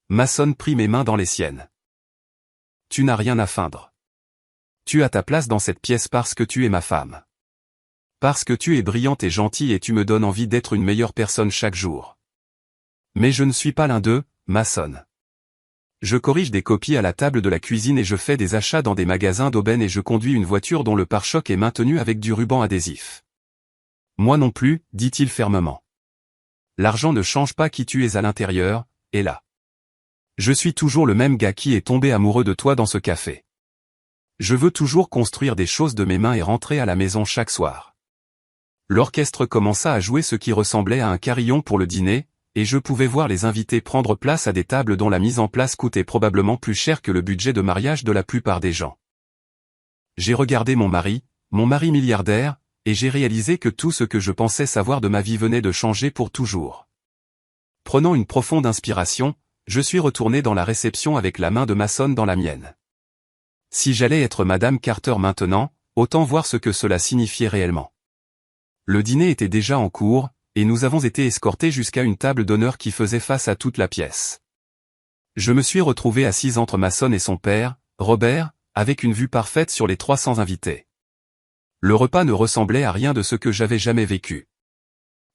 Mason prit mes mains dans les siennes. Tu n'as rien à feindre. Tu as ta place dans cette pièce parce que tu es ma femme. Parce que tu es brillante et gentille et tu me donnes envie d'être une meilleure personne chaque jour. Mais je ne suis pas l'un d'eux, Mason. Je corrige des copies à la table de la cuisine et je fais des achats dans des magasins d'aubaine et je conduis une voiture dont le pare-choc est maintenu avec du ruban adhésif. Moi non plus, dit-il fermement. L'argent ne change pas qui tu es à l'intérieur, et là. Je suis toujours le même gars qui est tombé amoureux de toi dans ce café. Je veux toujours construire des choses de mes mains et rentrer à la maison chaque soir. L'orchestre commença à jouer ce qui ressemblait à un carillon pour le dîner, et je pouvais voir les invités prendre place à des tables dont la mise en place coûtait probablement plus cher que le budget de mariage de la plupart des gens. J'ai regardé mon mari milliardaire, et j'ai réalisé que tout ce que je pensais savoir de ma vie venait de changer pour toujours. Prenant une profonde inspiration, je suis retourné dans la réception avec la main de Mason dans la mienne. Si j'allais être Madame Carter maintenant, autant voir ce que cela signifiait réellement. Le dîner était déjà en cours, et nous avons été escortés jusqu'à une table d'honneur qui faisait face à toute la pièce. Je me suis retrouvé assise entre Mason et son père, Robert, avec une vue parfaite sur les 300 invités. Le repas ne ressemblait à rien de ce que j'avais jamais vécu.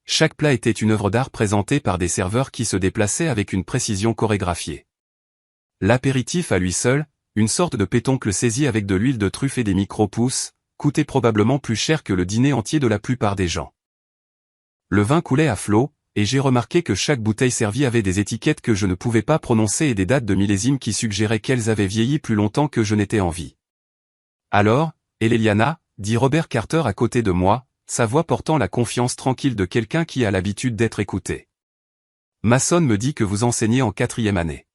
Chaque plat était une œuvre d'art présentée par des serveurs qui se déplaçaient avec une précision chorégraphiée. L'apéritif à lui seul, une sorte de pétoncle saisi avec de l'huile de truffe et des micro-pousses, coûtait probablement plus cher que le dîner entier de la plupart des gens. Le vin coulait à flot, et j'ai remarqué que chaque bouteille servie avait des étiquettes que je ne pouvais pas prononcer et des dates de millésimes qui suggéraient qu'elles avaient vieilli plus longtemps que je n'étais en vie. Alors, Eliana, dit Robert Carter à côté de moi, sa voix portant la confiance tranquille de quelqu'un qui a l'habitude d'être écouté. Mason me dit que vous enseignez en 4e année.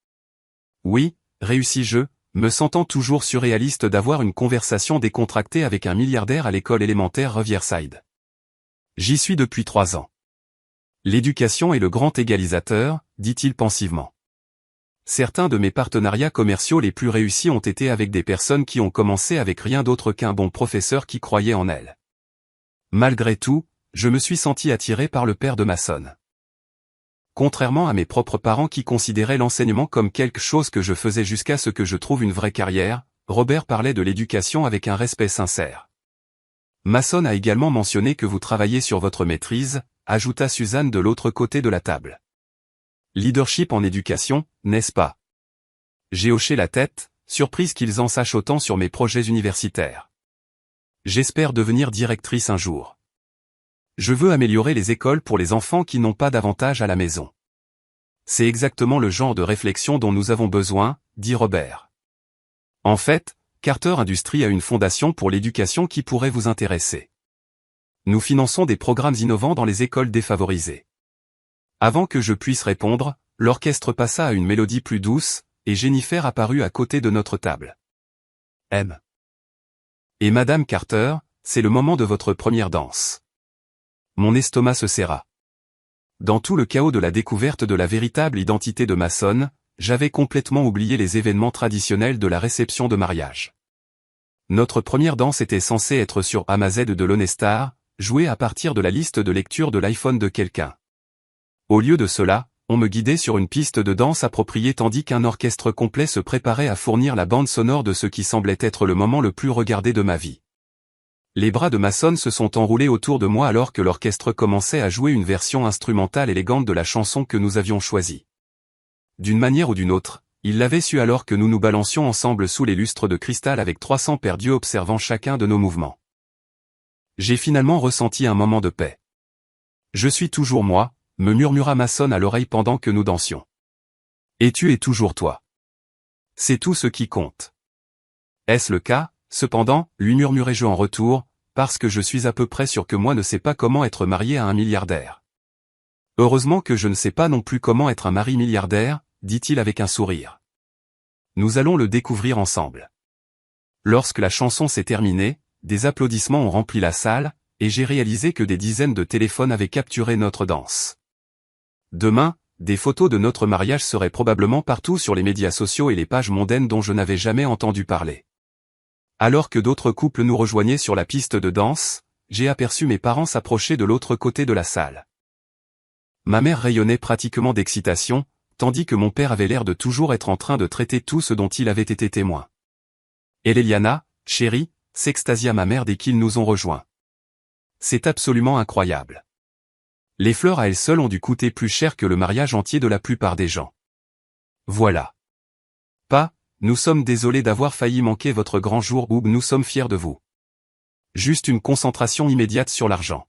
Oui, réussis-je, me sentant toujours surréaliste d'avoir une conversation décontractée avec un milliardaire à l'école élémentaire Riverside. J'y suis depuis 3 ans. L'éducation est le grand égalisateur, dit-il pensivement. Certains de mes partenariats commerciaux les plus réussis ont été avec des personnes qui ont commencé avec rien d'autre qu'un bon professeur qui croyait en elles. Malgré tout, je me suis senti attiré par le père de Mason. Contrairement à mes propres parents qui considéraient l'enseignement comme quelque chose que je faisais jusqu'à ce que je trouve une vraie carrière, Robert parlait de l'éducation avec un respect sincère. Mason a également mentionné que vous travaillez sur votre maîtrise, ajouta Suzanne de l'autre côté de la table. Leadership en éducation, n'est-ce pas? J'ai hoché la tête, surprise qu'ils en sachent autant sur mes projets universitaires. J'espère devenir directrice un jour. Je veux améliorer les écoles pour les enfants qui n'ont pas d'avantage à la maison. C'est exactement le genre de réflexion dont nous avons besoin, dit Robert. En fait, Carter Industries a une fondation pour l'éducation qui pourrait vous intéresser. Nous finançons des programmes innovants dans les écoles défavorisées. Avant que je puisse répondre, l'orchestre passa à une mélodie plus douce, et Jennifer apparut à côté de notre table. M. Et Madame Carter, c'est le moment de votre première danse. Mon estomac se serra. Dans tout le chaos de la découverte de la véritable identité de Mason, j'avais complètement oublié les événements traditionnels de la réception de mariage. Notre première danse était censée être sur AMZ de l'Honestar, jouée à partir de la liste de lecture de l'iPhone de quelqu'un. Au lieu de cela, on me guidait sur une piste de danse appropriée tandis qu'un orchestre complet se préparait à fournir la bande sonore de ce qui semblait être le moment le plus regardé de ma vie. Les bras de Mason se sont enroulés autour de moi alors que l'orchestre commençait à jouer une version instrumentale élégante de la chanson que nous avions choisie. D'une manière ou d'une autre, il l'avait su alors que nous nous balancions ensemble sous les lustres de cristal avec 300 paires d'yeux observant chacun de nos mouvements. J'ai finalement ressenti un moment de paix. Je suis toujours moi, me murmura Mason à l'oreille pendant que nous dansions. Et tu es toujours toi. C'est tout ce qui compte. Est-ce le cas, cependant, lui murmurai-je en retour, parce que je suis à peu près sûr que moi ne sais pas comment être marié à un milliardaire. Heureusement que je ne sais pas non plus comment être un mari milliardaire, dit-il avec un sourire. Nous allons le découvrir ensemble. Lorsque la chanson s'est terminée, des applaudissements ont rempli la salle, et j'ai réalisé que des dizaines de téléphones avaient capturé notre danse. Demain, des photos de notre mariage seraient probablement partout sur les médias sociaux et les pages mondaines dont je n'avais jamais entendu parler. Alors que d'autres couples nous rejoignaient sur la piste de danse, j'ai aperçu mes parents s'approcher de l'autre côté de la salle. Ma mère rayonnait pratiquement d'excitation, tandis que mon père avait l'air de toujours être en train de traiter tout ce dont il avait été témoin. « Et Eliana, chérie » s'extasia ma mère dès qu'ils nous ont rejoints. C'est absolument incroyable. Les fleurs à elles seules ont dû coûter plus cher que le mariage entier de la plupart des gens. Voilà. Pas, nous sommes désolés d'avoir failli manquer votre grand jour ou nous sommes fiers de vous. Juste une concentration immédiate sur l'argent.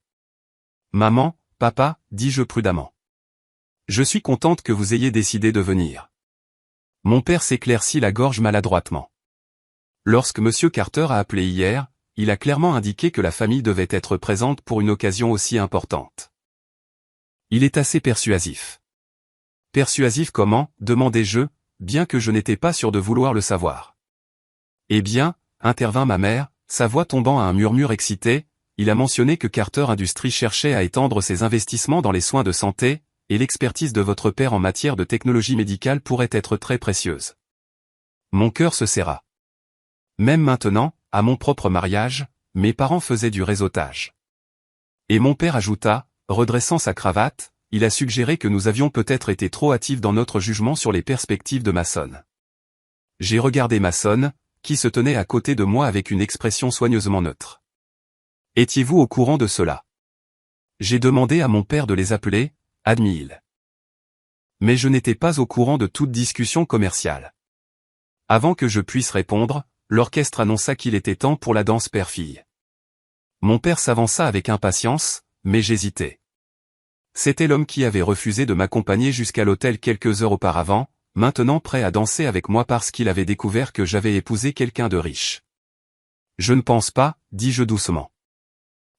Maman, papa, dis-je prudemment. Je suis contente que vous ayez décidé de venir. Mon père s'éclaircit la gorge maladroitement. Lorsque M. Carter a appelé hier, il a clairement indiqué que la famille devait être présente pour une occasion aussi importante. Il est assez persuasif. Persuasif comment, demandai-je, bien que je n'étais pas sûr de vouloir le savoir. Eh bien, intervint ma mère, sa voix tombant à un murmure excité, il a mentionné que Carter Industries cherchait à étendre ses investissements dans les soins de santé, et l'expertise de votre père en matière de technologie médicale pourrait être très précieuse. Mon cœur se serra. Même maintenant, à mon propre mariage, mes parents faisaient du réseautage. Et mon père ajouta, redressant sa cravate, il a suggéré que nous avions peut-être été trop hâtifs dans notre jugement sur les perspectives de Mason. J'ai regardé Mason, qui se tenait à côté de moi avec une expression soigneusement neutre. Étiez-vous au courant de cela? J'ai demandé à mon père de les appeler, admis-il. Mais je n'étais pas au courant de toute discussion commerciale. Avant que je puisse répondre, l'orchestre annonça qu'il était temps pour la danse père-fille. Mon père s'avança avec impatience, mais j'hésitais. C'était l'homme qui avait refusé de m'accompagner jusqu'à l'hôtel quelques heures auparavant, maintenant prêt à danser avec moi parce qu'il avait découvert que j'avais épousé quelqu'un de riche. Je ne pense pas, dis-je doucement.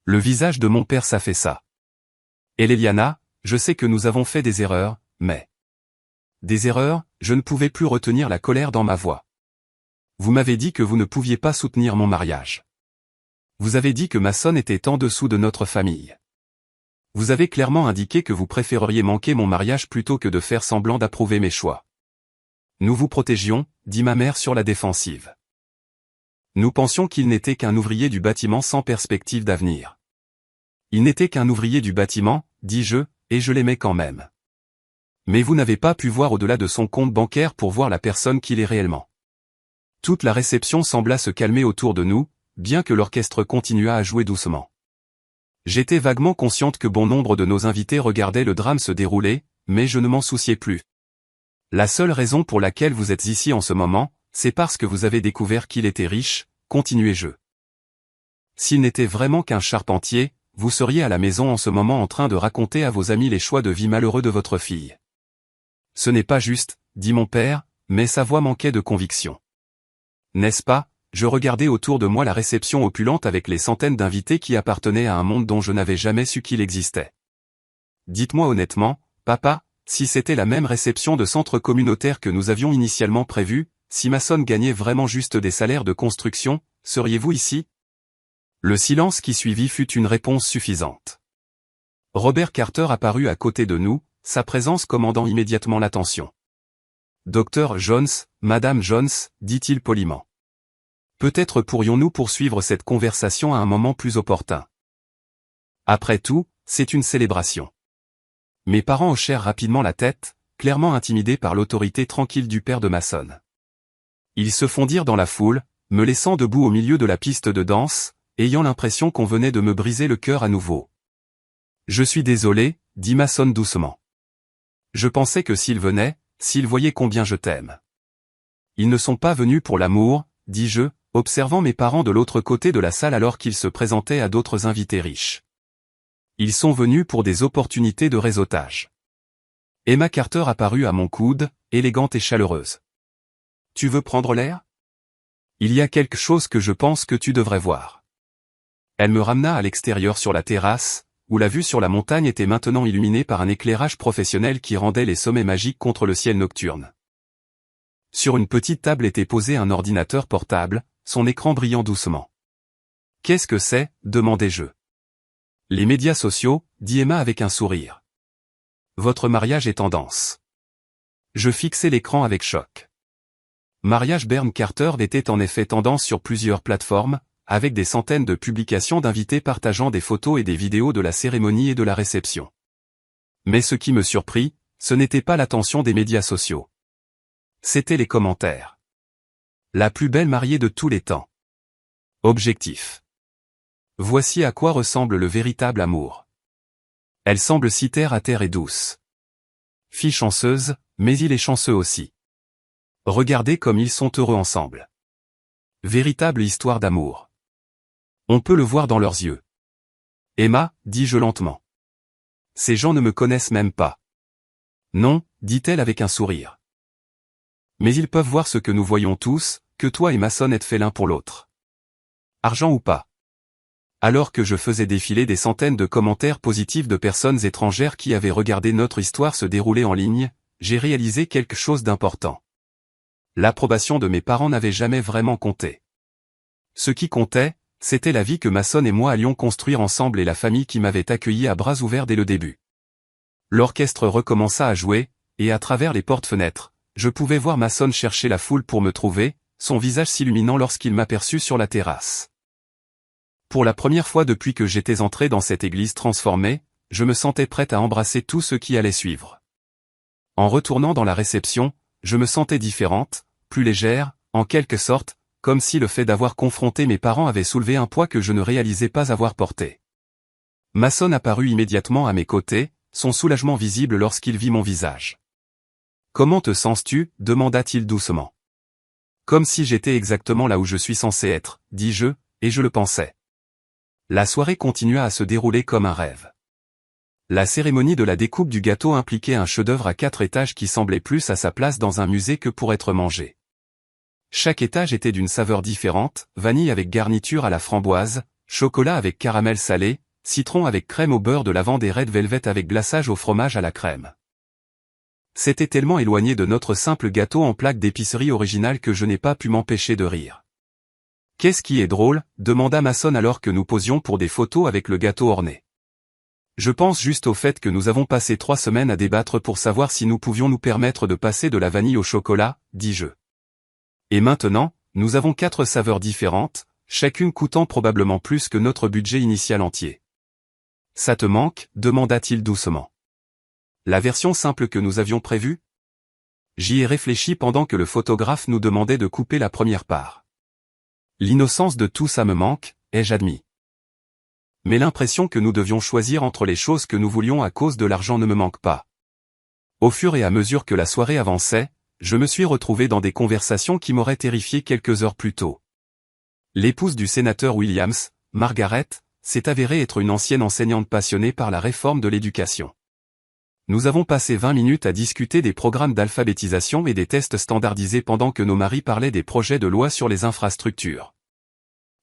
Le visage de mon père s'affaissa. Eliana, je sais que nous avons fait des erreurs, mais... Des erreurs, je ne pouvais plus retenir la colère dans ma voix. Vous m'avez dit que vous ne pouviez pas soutenir mon mariage. Vous avez dit que Mason était en dessous de notre famille. Vous avez clairement indiqué que vous préféreriez manquer mon mariage plutôt que de faire semblant d'approuver mes choix. Nous vous protégions, dit ma mère sur la défensive. Nous pensions qu'il n'était qu'un ouvrier du bâtiment sans perspective d'avenir. Il n'était qu'un ouvrier du bâtiment, dis-je, et je l'aimais quand même. Mais vous n'avez pas pu voir au-delà de son compte bancaire pour voir la personne qu'il est réellement. Toute la réception sembla se calmer autour de nous, bien que l'orchestre continuât à jouer doucement. J'étais vaguement consciente que bon nombre de nos invités regardaient le drame se dérouler, mais je ne m'en souciais plus. La seule raison pour laquelle vous êtes ici en ce moment, c'est parce que vous avez découvert qu'il était riche, continuai-je. S'il n'était vraiment qu'un charpentier, vous seriez à la maison en ce moment en train de raconter à vos amis les choix de vie malheureux de votre fille. Ce n'est pas juste, dit mon père, mais sa voix manquait de conviction. N'est-ce pas? Je regardais autour de moi la réception opulente avec les centaines d'invités qui appartenaient à un monde dont je n'avais jamais su qu'il existait. Dites-moi honnêtement, papa, si c'était la même réception de centre communautaire que nous avions initialement prévue, si Mason gagnait vraiment juste des salaires de construction, seriez-vous ici? Le silence qui suivit fut une réponse suffisante. Robert Carter apparut à côté de nous, sa présence commandant immédiatement l'attention. Dr. Jones, Madame Jones, dit-il poliment. Peut-être pourrions-nous poursuivre cette conversation à un moment plus opportun. Après tout, c'est une célébration. Mes parents hochèrent rapidement la tête, clairement intimidés par l'autorité tranquille du père de Mason. Ils se fondirent dans la foule, me laissant debout au milieu de la piste de danse, ayant l'impression qu'on venait de me briser le cœur à nouveau. Je suis désolé, dit Mason doucement. Je pensais que s'ils venaient, s'ils voyaient combien je t'aime. Ils ne sont pas venus pour l'amour, dis-je, observant mes parents de l'autre côté de la salle alors qu'ils se présentaient à d'autres invités riches. Ils sont venus pour des opportunités de réseautage. Emma Carter apparut à mon coude, élégante et chaleureuse. Tu veux prendre l'air? Il y a quelque chose que je pense que tu devrais voir. Elle me ramena à l'extérieur sur la terrasse, où la vue sur la montagne était maintenant illuminée par un éclairage professionnel qui rendait les sommets magiques contre le ciel nocturne. Sur une petite table était posé un ordinateur portable, son écran brillant doucement. « Qu'est-ce que c'est » demandai-je. « Les médias sociaux » dit Emma avec un sourire. « Votre mariage est tendance. » Je fixai l'écran avec choc. Mariage Bern Carter était en effet tendance sur plusieurs plateformes, avec des centaines de publications d'invités partageant des photos et des vidéos de la cérémonie et de la réception. Mais ce qui me surprit, ce n'était pas l'attention des médias sociaux. C'étaient les commentaires. La plus belle mariée de tous les temps. Objectif. Voici à quoi ressemble le véritable amour. Elle semble si terre à terre et douce. Fille chanceuse, mais il est chanceux aussi. Regardez comme ils sont heureux ensemble. Véritable histoire d'amour. On peut le voir dans leurs yeux. Emma, dis-je lentement. Ces gens ne me connaissent même pas. Non, dit-elle avec un sourire. Mais ils peuvent voir ce que nous voyons tous, que toi et Mason êtes faits l'un pour l'autre. Argent ou pas. Alors que je faisais défiler des centaines de commentaires positifs de personnes étrangères qui avaient regardé notre histoire se dérouler en ligne, j'ai réalisé quelque chose d'important. L'approbation de mes parents n'avait jamais vraiment compté. Ce qui comptait, c'était la vie que Mason et moi allions construire ensemble et la famille qui m'avait accueilli à bras ouverts dès le début. L'orchestre recommença à jouer, et à travers les portes-fenêtres, je pouvais voir Mason chercher la foule pour me trouver, son visage s'illuminant lorsqu'il m'aperçut sur la terrasse. Pour la première fois depuis que j'étais entré dans cette église transformée, je me sentais prête à embrasser tout ce qui allait suivre. En retournant dans la réception, je me sentais différente, plus légère, en quelque sorte, comme si le fait d'avoir confronté mes parents avait soulevé un poids que je ne réalisais pas avoir porté. Mason apparut immédiatement à mes côtés, son soulagement visible lorsqu'il vit mon visage. « Comment te sens-tu » demanda-t-il doucement. « Comme si j'étais exactement là où je suis censé être, dis-je, et je le pensais. » La soirée continua à se dérouler comme un rêve. La cérémonie de la découpe du gâteau impliquait un chef-d'œuvre à 4 étages qui semblait plus à sa place dans un musée que pour être mangé. Chaque étage était d'une saveur différente, vanille avec garniture à la framboise, chocolat avec caramel salé, citron avec crème au beurre de lavande et red velvet avec glaçage au fromage à la crème. C'était tellement éloigné de notre simple gâteau en plaque d'épicerie originale que je n'ai pas pu m'empêcher de rire. Qu'est-ce qui est drôle, demanda Mason alors que nous posions pour des photos avec le gâteau orné. Je pense juste au fait que nous avons passé 3 semaines à débattre pour savoir si nous pouvions nous permettre de passer de la vanille au chocolat, dis-je. Et maintenant, nous avons 4 saveurs différentes, chacune coûtant probablement plus que notre budget initial entier. Ça te manque, demanda-t-il doucement. La version simple que nous avions prévue? J'y ai réfléchi pendant que le photographe nous demandait de couper la première part. L'innocence de tout ça me manque, ai-je admis. Mais l'impression que nous devions choisir entre les choses que nous voulions à cause de l'argent ne me manque pas. Au fur et à mesure que la soirée avançait, je me suis retrouvé dans des conversations qui m'auraient terrifié quelques heures plus tôt. L'épouse du sénateur Williams, Margaret, s'est avérée être une ancienne enseignante passionnée par la réforme de l'éducation. Nous avons passé 20 minutes à discuter des programmes d'alphabétisation et des tests standardisés pendant que nos maris parlaient des projets de loi sur les infrastructures.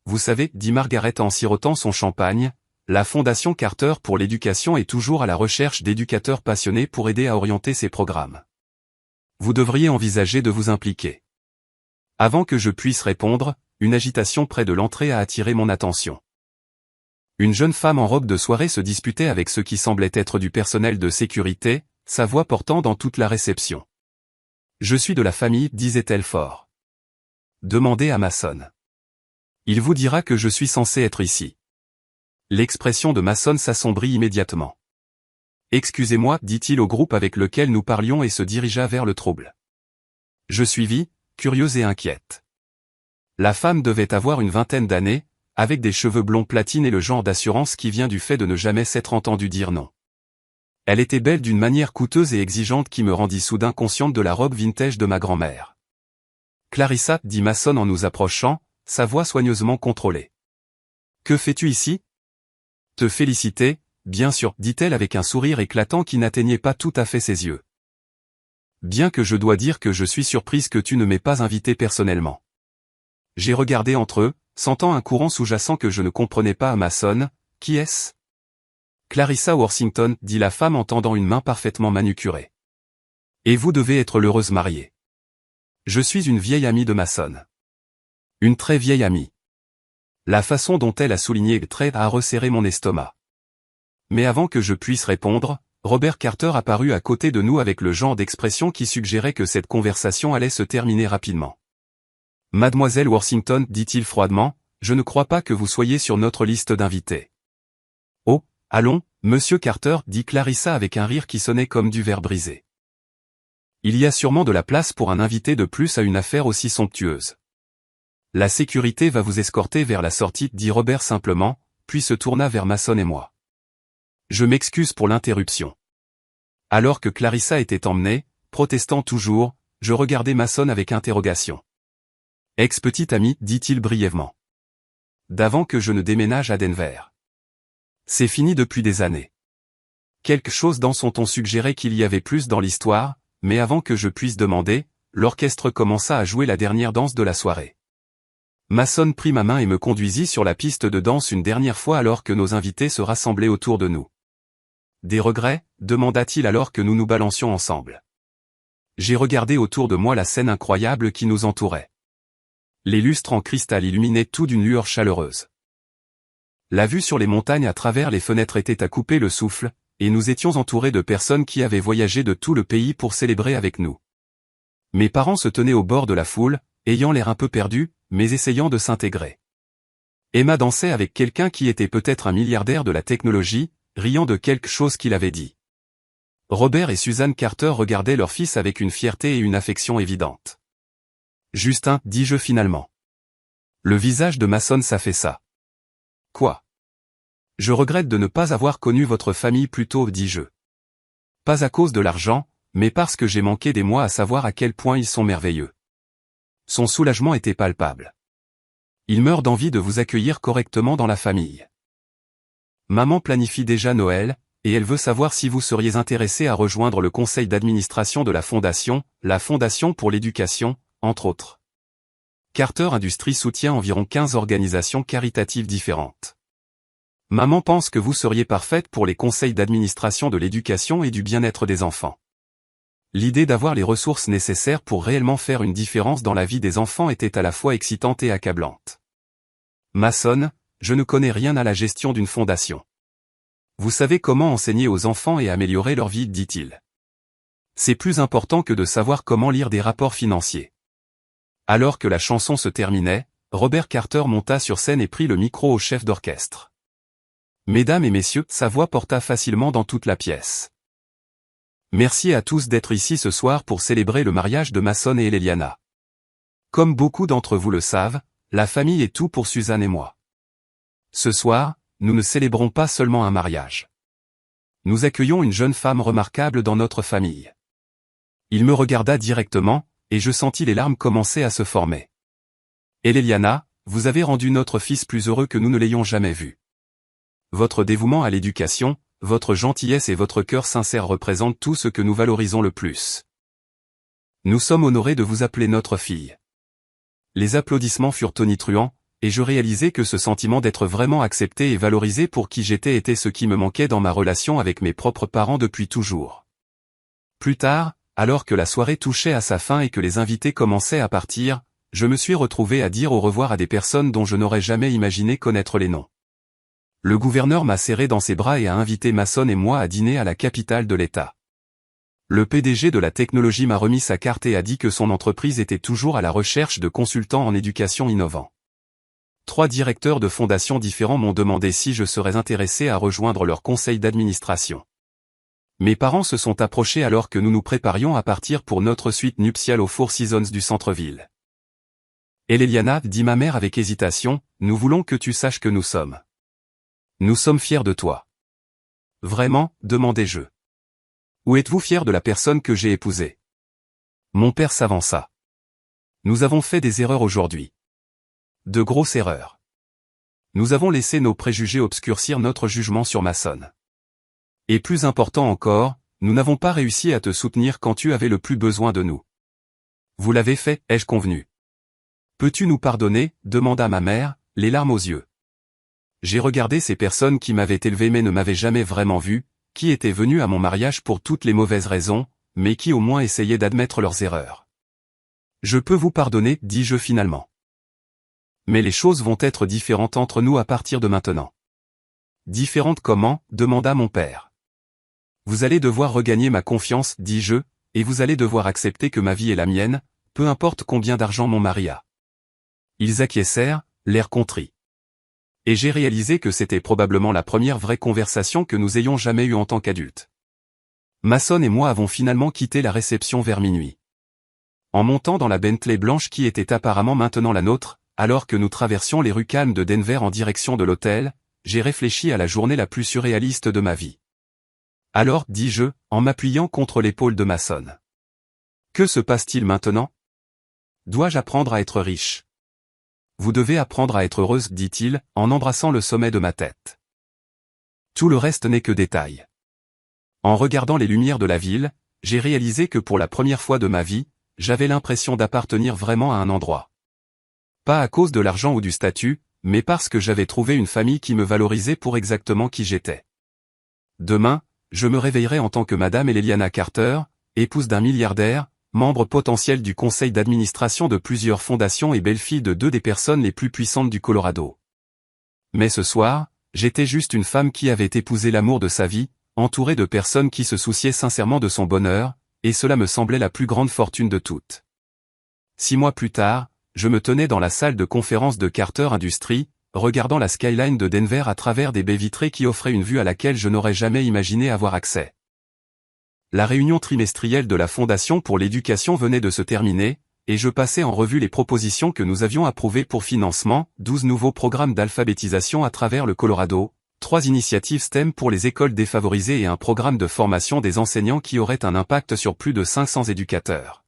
Vous savez, dit Margaret en sirotant son champagne, la Fondation Carter pour l'éducation est toujours à la recherche d'éducateurs passionnés pour aider à orienter ces programmes. Vous devriez envisager de vous impliquer. Avant que je puisse répondre, une agitation près de l'entrée a attiré mon attention. Une jeune femme en robe de soirée se disputait avec ce qui semblait être du personnel de sécurité, sa voix portant dans toute la réception. « Je suis de la famille, disait-elle fort. Demandez à Mason. Il vous dira que je suis censé être ici. » L'expression de Mason s'assombrit immédiatement. « Excusez-moi, dit-il au groupe avec lequel nous parlions et se dirigea vers le trouble. Je suivis, curieuse et inquiète. La femme devait avoir une vingtaine d'années, avec des cheveux blonds platine et le genre d'assurance qui vient du fait de ne jamais s'être entendu dire non. Elle était belle d'une manière coûteuse et exigeante qui me rendit soudain consciente de la robe vintage de ma grand-mère. « Clarissa, dit Mason en nous approchant, sa voix soigneusement contrôlée. « Que fais-tu ici ? » « Te féliciter, bien sûr, dit-elle avec un sourire éclatant qui n'atteignait pas tout à fait ses yeux. « Bien que je dois dire que je suis surprise que tu ne m'aies pas invité personnellement. » J'ai regardé entre eux, sentant un courant sous-jacent que je ne comprenais pas à Mason. « Qui est-ce » ? Clarissa Worthington, dit la femme en tendant une main parfaitement manucurée. « Et vous devez être l'heureuse mariée. » Je suis une vieille amie de Mason. Une très vieille amie. La façon dont elle a souligné le trait a resserré mon estomac. Mais avant que je puisse répondre, Robert Carter apparut à côté de nous avec le genre d'expression qui suggérait que cette conversation allait se terminer rapidement. « Mademoiselle Worthington, dit-il froidement, je ne crois pas que vous soyez sur notre liste d'invités. »« Oh, allons, monsieur Carter, dit Clarissa avec un rire qui sonnait comme du verre brisé. Il y a sûrement de la place pour un invité de plus à une affaire aussi somptueuse. La sécurité va vous escorter vers la sortie, dit Robert simplement, puis se tourna vers Mason et moi. Je m'excuse pour l'interruption. Alors que Clarissa était emmenée, protestant toujours, je regardais Mason avec interrogation. Ex-petite amie, dit-il brièvement. D'avant que je ne déménage à Denver. C'est fini depuis des années. Quelque chose dans son ton suggérait qu'il y avait plus dans l'histoire, mais avant que je puisse demander, l'orchestre commença à jouer la dernière danse de la soirée. Mason prit ma main et me conduisit sur la piste de danse une dernière fois alors que nos invités se rassemblaient autour de nous. Des regrets, demanda-t-il alors que nous nous balancions ensemble. J'ai regardé autour de moi la scène incroyable qui nous entourait. Les lustres en cristal illuminaient tout d'une lueur chaleureuse. La vue sur les montagnes à travers les fenêtres était à couper le souffle, et nous étions entourés de personnes qui avaient voyagé de tout le pays pour célébrer avec nous. Mes parents se tenaient au bord de la foule, ayant l'air un peu perdus, mais essayant de s'intégrer. Emma dansait avec quelqu'un qui était peut-être un milliardaire de la technologie, riant de quelque chose qu'il avait dit. Robert et Suzanne Carter regardaient leur fils avec une fierté et une affection évidente. Justin, dis-je finalement. Le visage de Mason s'affaissa. Quoi ? Je regrette de ne pas avoir connu votre famille plus tôt, dis-je. Pas à cause de l'argent, mais parce que j'ai manqué des mois à savoir à quel point ils sont merveilleux. Son soulagement était palpable. Il meurt d'envie de vous accueillir correctement dans la famille. Maman planifie déjà Noël, et elle veut savoir si vous seriez intéressé à rejoindre le conseil d'administration de la Fondation pour l'éducation, entre autres. Carter Industries soutient environ 15 organisations caritatives différentes. Maman pense que vous seriez parfaite pour les conseils d'administration de l'éducation et du bien-être des enfants. L'idée d'avoir les ressources nécessaires pour réellement faire une différence dans la vie des enfants était à la fois excitante et accablante. Mason, je ne connais rien à la gestion d'une fondation. Vous savez comment enseigner aux enfants et améliorer leur vie, dit-il. C'est plus important que de savoir comment lire des rapports financiers. Alors que la chanson se terminait, Robert Carter monta sur scène et prit le micro au chef d'orchestre. Mesdames et messieurs, sa voix porta facilement dans toute la pièce. Merci à tous d'être ici ce soir pour célébrer le mariage de Mason et Eliana. Comme beaucoup d'entre vous le savent, la famille est tout pour Suzanne et moi. Ce soir, nous ne célébrons pas seulement un mariage. Nous accueillons une jeune femme remarquable dans notre famille. Il me regarda directement, et je sentis les larmes commencer à se former. Eliana, vous avez rendu notre fils plus heureux que nous ne l'ayons jamais vu. Votre dévouement à l'éducation, votre gentillesse et votre cœur sincère représentent tout ce que nous valorisons le plus. Nous sommes honorés de vous appeler notre fille. Les applaudissements furent tonitruants, et je réalisai que ce sentiment d'être vraiment accepté et valorisé pour qui j'étais était ce qui me manquait dans ma relation avec mes propres parents depuis toujours. Plus tard, alors que la soirée touchait à sa fin et que les invités commençaient à partir, je me suis retrouvé à dire au revoir à des personnes dont je n'aurais jamais imaginé connaître les noms. Le gouverneur m'a serré dans ses bras et a invité Mason et moi à dîner à la capitale de l'État. Le PDG de la technologie m'a remis sa carte et a dit que son entreprise était toujours à la recherche de consultants en éducation innovants. 3 directeurs de fondations différents m'ont demandé si je serais intéressé à rejoindre leur conseil d'administration. Mes parents se sont approchés alors que nous nous préparions à partir pour notre suite nuptiale au Four Seasons du centre-ville. Eliana, dit ma mère avec hésitation, nous voulons que tu saches que nous sommes. Nous sommes fiers de toi. Vraiment, demandai-je. Où êtes-vous fiers de la personne que j'ai épousée? Mon père s'avança. Nous avons fait des erreurs aujourd'hui. De grosses erreurs. Nous avons laissé nos préjugés obscurcir notre jugement sur Mason. Et plus important encore, nous n'avons pas réussi à te soutenir quand tu avais le plus besoin de nous. Vous l'avez fait, ai-je convenu. Peux-tu nous pardonner, demanda ma mère, les larmes aux yeux. J'ai regardé ces personnes qui m'avaient élevé mais ne m'avaient jamais vraiment vu, qui étaient venues à mon mariage pour toutes les mauvaises raisons, mais qui au moins essayaient d'admettre leurs erreurs. Je peux vous pardonner, dis-je finalement. Mais les choses vont être différentes entre nous à partir de maintenant. Différentes comment, demanda mon père. Vous allez devoir regagner ma confiance, dis-je, et vous allez devoir accepter que ma vie est la mienne, peu importe combien d'argent mon mari a. Ils acquiescèrent, l'air contrit. Et j'ai réalisé que c'était probablement la première vraie conversation que nous ayons jamais eue en tant qu'adultes. Mason et moi avons finalement quitté la réception vers minuit. En montant dans la Bentley blanche qui était apparemment maintenant la nôtre, alors que nous traversions les rues calmes de Denver en direction de l'hôtel, j'ai réfléchi à la journée la plus surréaliste de ma vie. Alors, dis-je, en m'appuyant contre l'épaule de Mason. Que se passe-t-il maintenant? Dois-je apprendre à être riche? Vous devez apprendre à être heureuse, dit-il, en embrassant le sommet de ma tête. Tout le reste n'est que détail. En regardant les lumières de la ville, j'ai réalisé que pour la première fois de ma vie, j'avais l'impression d'appartenir vraiment à un endroit. Pas à cause de l'argent ou du statut, mais parce que j'avais trouvé une famille qui me valorisait pour exactement qui j'étais. Demain, je me réveillerai en tant que Madame Eliana Carter, épouse d'un milliardaire, membre potentiel du conseil d'administration de plusieurs fondations et belle-fille de 2 des personnes les plus puissantes du Colorado. Mais ce soir, j'étais juste une femme qui avait épousé l'amour de sa vie, entourée de personnes qui se souciaient sincèrement de son bonheur, et cela me semblait la plus grande fortune de toutes. 6 mois plus tard, je me tenais dans la salle de conférence de Carter Industries, regardant la skyline de Denver à travers des baies vitrées qui offraient une vue à laquelle je n'aurais jamais imaginé avoir accès. La réunion trimestrielle de la Fondation pour l'éducation venait de se terminer, et je passais en revue les propositions que nous avions approuvées pour financement, 12 nouveaux programmes d'alphabétisation à travers le Colorado, 3 initiatives STEM pour les écoles défavorisées et un programme de formation des enseignants qui aurait un impact sur plus de 500 éducateurs.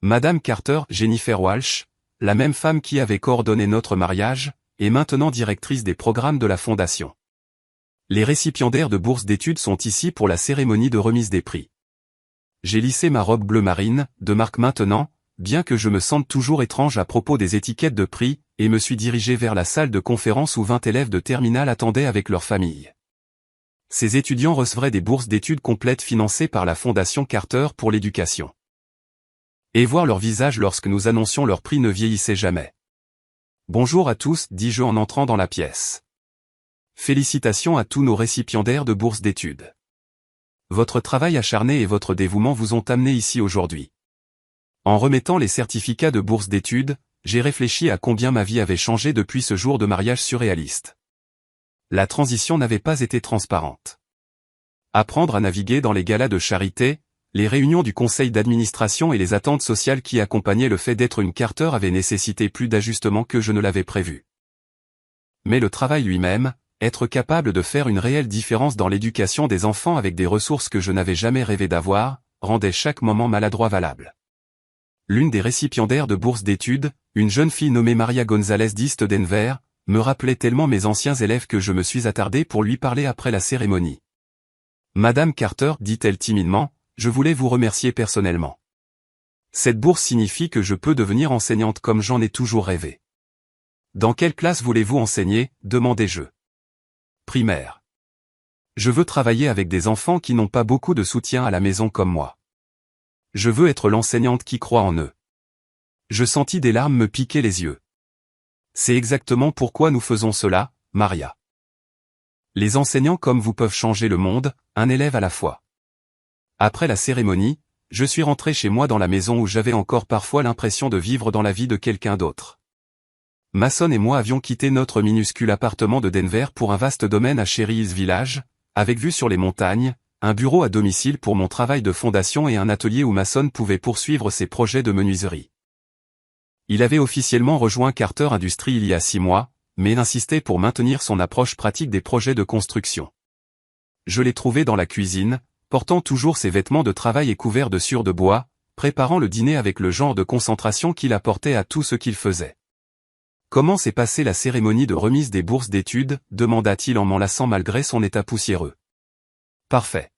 Madame Carter, Jennifer Walsh, la même femme qui avait coordonné notre mariage, est maintenant directrice des programmes de la Fondation. Les récipiendaires de bourses d'études sont ici pour la cérémonie de remise des prix. J'ai lissé ma robe bleu marine, de marque maintenant, bien que je me sente toujours étrange à propos des étiquettes de prix, et me suis dirigé vers la salle de conférence où 20 élèves de terminale attendaient avec leurs familles. Ces étudiants recevraient des bourses d'études complètes financées par la Fondation Carter pour l'éducation. Et voir leur visage lorsque nous annoncions leur prix ne vieillissait jamais. Bonjour à tous, dis-je en entrant dans la pièce. Félicitations à tous nos récipiendaires de bourses d'études. Votre travail acharné et votre dévouement vous ont amené ici aujourd'hui. En remettant les certificats de bourse d'études, j'ai réfléchi à combien ma vie avait changé depuis ce jour de mariage surréaliste. La transition n'avait pas été transparente. Apprendre à naviguer dans les galas de charité, les réunions du conseil d'administration et les attentes sociales qui accompagnaient le fait d'être une Carter avaient nécessité plus d'ajustements que je ne l'avais prévu. Mais le travail lui-même, être capable de faire une réelle différence dans l'éducation des enfants avec des ressources que je n'avais jamais rêvé d'avoir, rendait chaque moment maladroit valable. L'une des récipiendaires de bourse d'études, une jeune fille nommée Maria Gonzalez d'East Denver, me rappelait tellement mes anciens élèves que je me suis attardé pour lui parler après la cérémonie. Madame Carter, dit-elle timidement, je voulais vous remercier personnellement. Cette bourse signifie que je peux devenir enseignante comme j'en ai toujours rêvé. Dans quelle classe voulez-vous enseigner, demandai-je. Primaire. Je veux travailler avec des enfants qui n'ont pas beaucoup de soutien à la maison comme moi. Je veux être l'enseignante qui croit en eux. Je sentis des larmes me piquer les yeux. C'est exactement pourquoi nous faisons cela, Maria. Les enseignants comme vous peuvent changer le monde, un élève à la fois. Après la cérémonie, je suis rentré chez moi dans la maison où j'avais encore parfois l'impression de vivre dans la vie de quelqu'un d'autre. Mason et moi avions quitté notre minuscule appartement de Denver pour un vaste domaine à Cherry Hills Village, avec vue sur les montagnes, un bureau à domicile pour mon travail de fondation et un atelier où Mason pouvait poursuivre ses projets de menuiserie. Il avait officiellement rejoint Carter Industries il y a 6 mois, mais insistait pour maintenir son approche pratique des projets de construction. Je l'ai trouvé dans la cuisine, portant toujours ses vêtements de travail et couvert de sciure de bois, préparant le dîner avec le genre de concentration qu'il apportait à tout ce qu'il faisait. « Comment s'est passée la cérémonie de remise des bourses d'études » demanda-t-il en m'enlaçant malgré son état poussiéreux. « Parfait.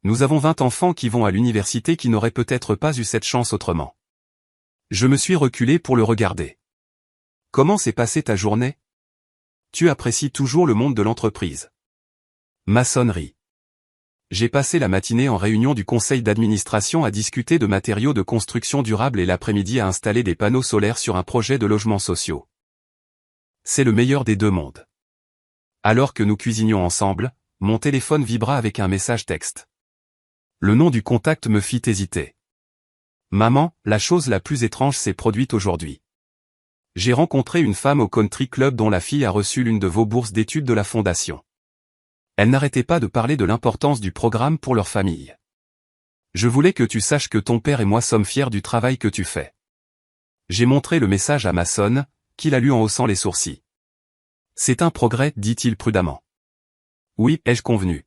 Nous avons 20 enfants qui vont à l'université qui n'auraient peut-être pas eu cette chance autrement. » Je me suis reculé pour le regarder. « Comment s'est passée ta journée ? Tu apprécies toujours le monde de l'entreprise. » Mason rit. J'ai passé la matinée en réunion du conseil d'administration à discuter de matériaux de construction durable et l'après-midi à installer des panneaux solaires sur un projet de logements sociaux. C'est le meilleur des deux mondes. Alors que nous cuisinions ensemble, mon téléphone vibra avec un message texte. Le nom du contact me fit hésiter. Maman, la chose la plus étrange s'est produite aujourd'hui. J'ai rencontré une femme au country club dont la fille a reçu l'une de vos bourses d'études de la fondation. Elle n'arrêtait pas de parler de l'importance du programme pour leur famille. Je voulais que tu saches que ton père et moi sommes fiers du travail que tu fais. J'ai montré le message à Mason, qui l'a lu en haussant les sourcils. C'est un progrès, dit-il prudemment. Oui, ai-je convenu.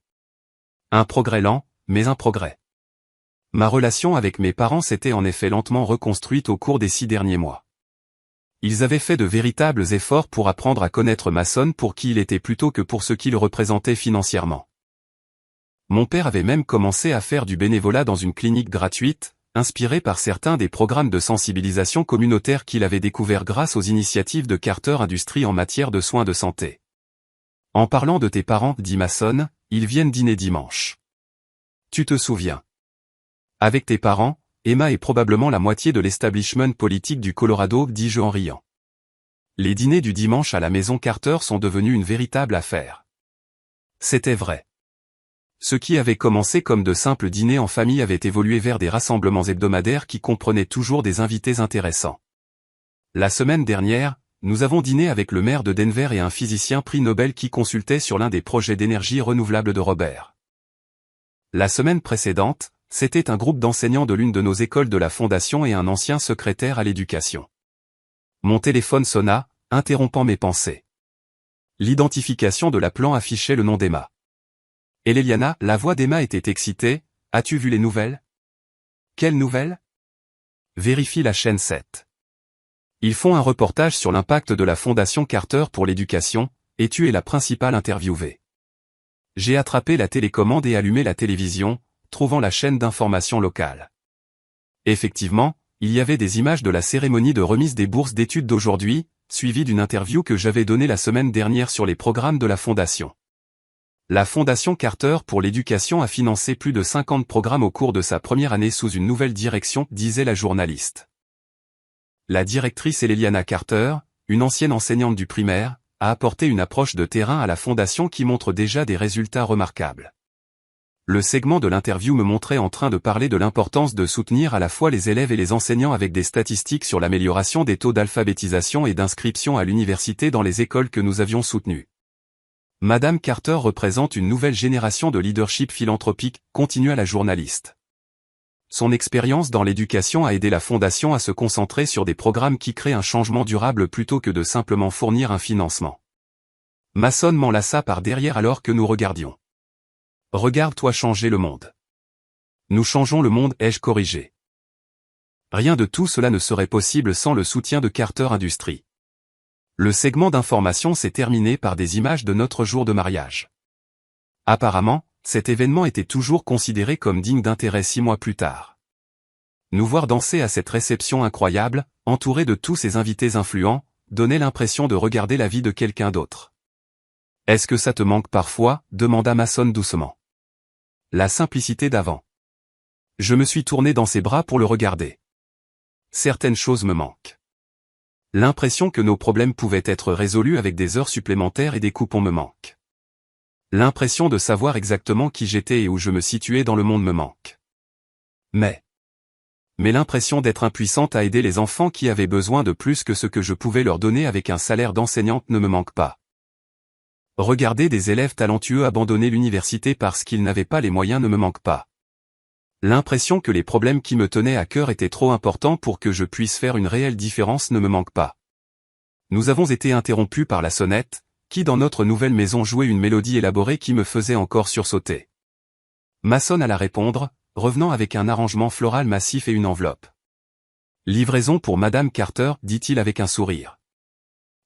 Un progrès lent, mais un progrès. Ma relation avec mes parents s'était en effet lentement reconstruite au cours des 6 derniers mois. Ils avaient fait de véritables efforts pour apprendre à connaître Mason pour qui il était plutôt que pour ce qu'il représentait financièrement. Mon père avait même commencé à faire du bénévolat dans une clinique gratuite, inspiré par certains des programmes de sensibilisation communautaire qu'il avait découverts grâce aux initiatives de Carter Industries en matière de soins de santé. En parlant de tes parents, dit Mason, ils viennent dîner dimanche. Tu te souviens. Avec tes parents, Emma est probablement la moitié de l'establishment politique du Colorado, dis-je en riant. Les dîners du dimanche à la maison Carter sont devenus une véritable affaire. C'était vrai. Ce qui avait commencé comme de simples dîners en famille avait évolué vers des rassemblements hebdomadaires qui comprenaient toujours des invités intéressants. La semaine dernière, nous avons dîné avec le maire de Denver et un physicien prix Nobel qui consultait sur l'un des projets d'énergie renouvelable de Robert. La semaine précédente, c'était un groupe d'enseignants de l'une de nos écoles de la Fondation et un ancien secrétaire à l'éducation. Mon téléphone sonna, interrompant mes pensées. L'identification de l'appelant affichait le nom d'Emma. Et Léliana, la voix d'Emma était excitée. « As-tu vu les nouvelles ?»« Quelles nouvelles ?» Vérifie la chaîne 7. Ils font un reportage sur l'impact de la Fondation Carter pour l'éducation, et tu es la principale interviewée. J'ai attrapé la télécommande et allumé la télévision, trouvant la chaîne d'information locale. Effectivement, il y avait des images de la cérémonie de remise des bourses d'études d'aujourd'hui, suivi d'une interview que j'avais donnée la semaine dernière sur les programmes de la Fondation. La Fondation Carter pour l'éducation a financé plus de 50 programmes au cours de sa première année sous une nouvelle direction, disait la journaliste. La directrice Eliana Carter, une ancienne enseignante du primaire, a apporté une approche de terrain à la Fondation qui montre déjà des résultats remarquables. Le segment de l'interview me montrait en train de parler de l'importance de soutenir à la fois les élèves et les enseignants avec des statistiques sur l'amélioration des taux d'alphabétisation et d'inscription à l'université dans les écoles que nous avions soutenues. Madame Carter représente une nouvelle génération de leadership philanthropique, continua la journaliste. Son expérience dans l'éducation a aidé la Fondation à se concentrer sur des programmes qui créent un changement durable plutôt que de simplement fournir un financement. Mason m'enlaça par derrière alors que nous regardions. Regarde-toi changer le monde. Nous changeons le monde, ai-je corrigé. Rien de tout cela ne serait possible sans le soutien de Carter Industries. Le segment d'information s'est terminé par des images de notre jour de mariage. Apparemment, cet événement était toujours considéré comme digne d'intérêt 6 mois plus tard. Nous voir danser à cette réception incroyable, entourés de tous ces invités influents, donnait l'impression de regarder la vie de quelqu'un d'autre. « Est-ce que ça te manque parfois ?» demanda Mason doucement. La simplicité d'avant. Je me suis tourné dans ses bras pour le regarder. Certaines choses me manquent. L'impression que nos problèmes pouvaient être résolus avec des heures supplémentaires et des coupons me manque. L'impression de savoir exactement qui j'étais et où je me situais dans le monde me manque. Mais l'impression d'être impuissante à aider les enfants qui avaient besoin de plus que ce que je pouvais leur donner avec un salaire d'enseignante ne me manque pas. Regarder des élèves talentueux abandonner l'université parce qu'ils n'avaient pas les moyens ne me manque pas. L'impression que les problèmes qui me tenaient à cœur étaient trop importants pour que je puisse faire une réelle différence ne me manque pas. Nous avons été interrompus par la sonnette, qui dans notre nouvelle maison jouait une mélodie élaborée qui me faisait encore sursauter. Mason alla répondre, revenant avec un arrangement floral massif et une enveloppe. Livraison pour Madame Carter, dit-il avec un sourire.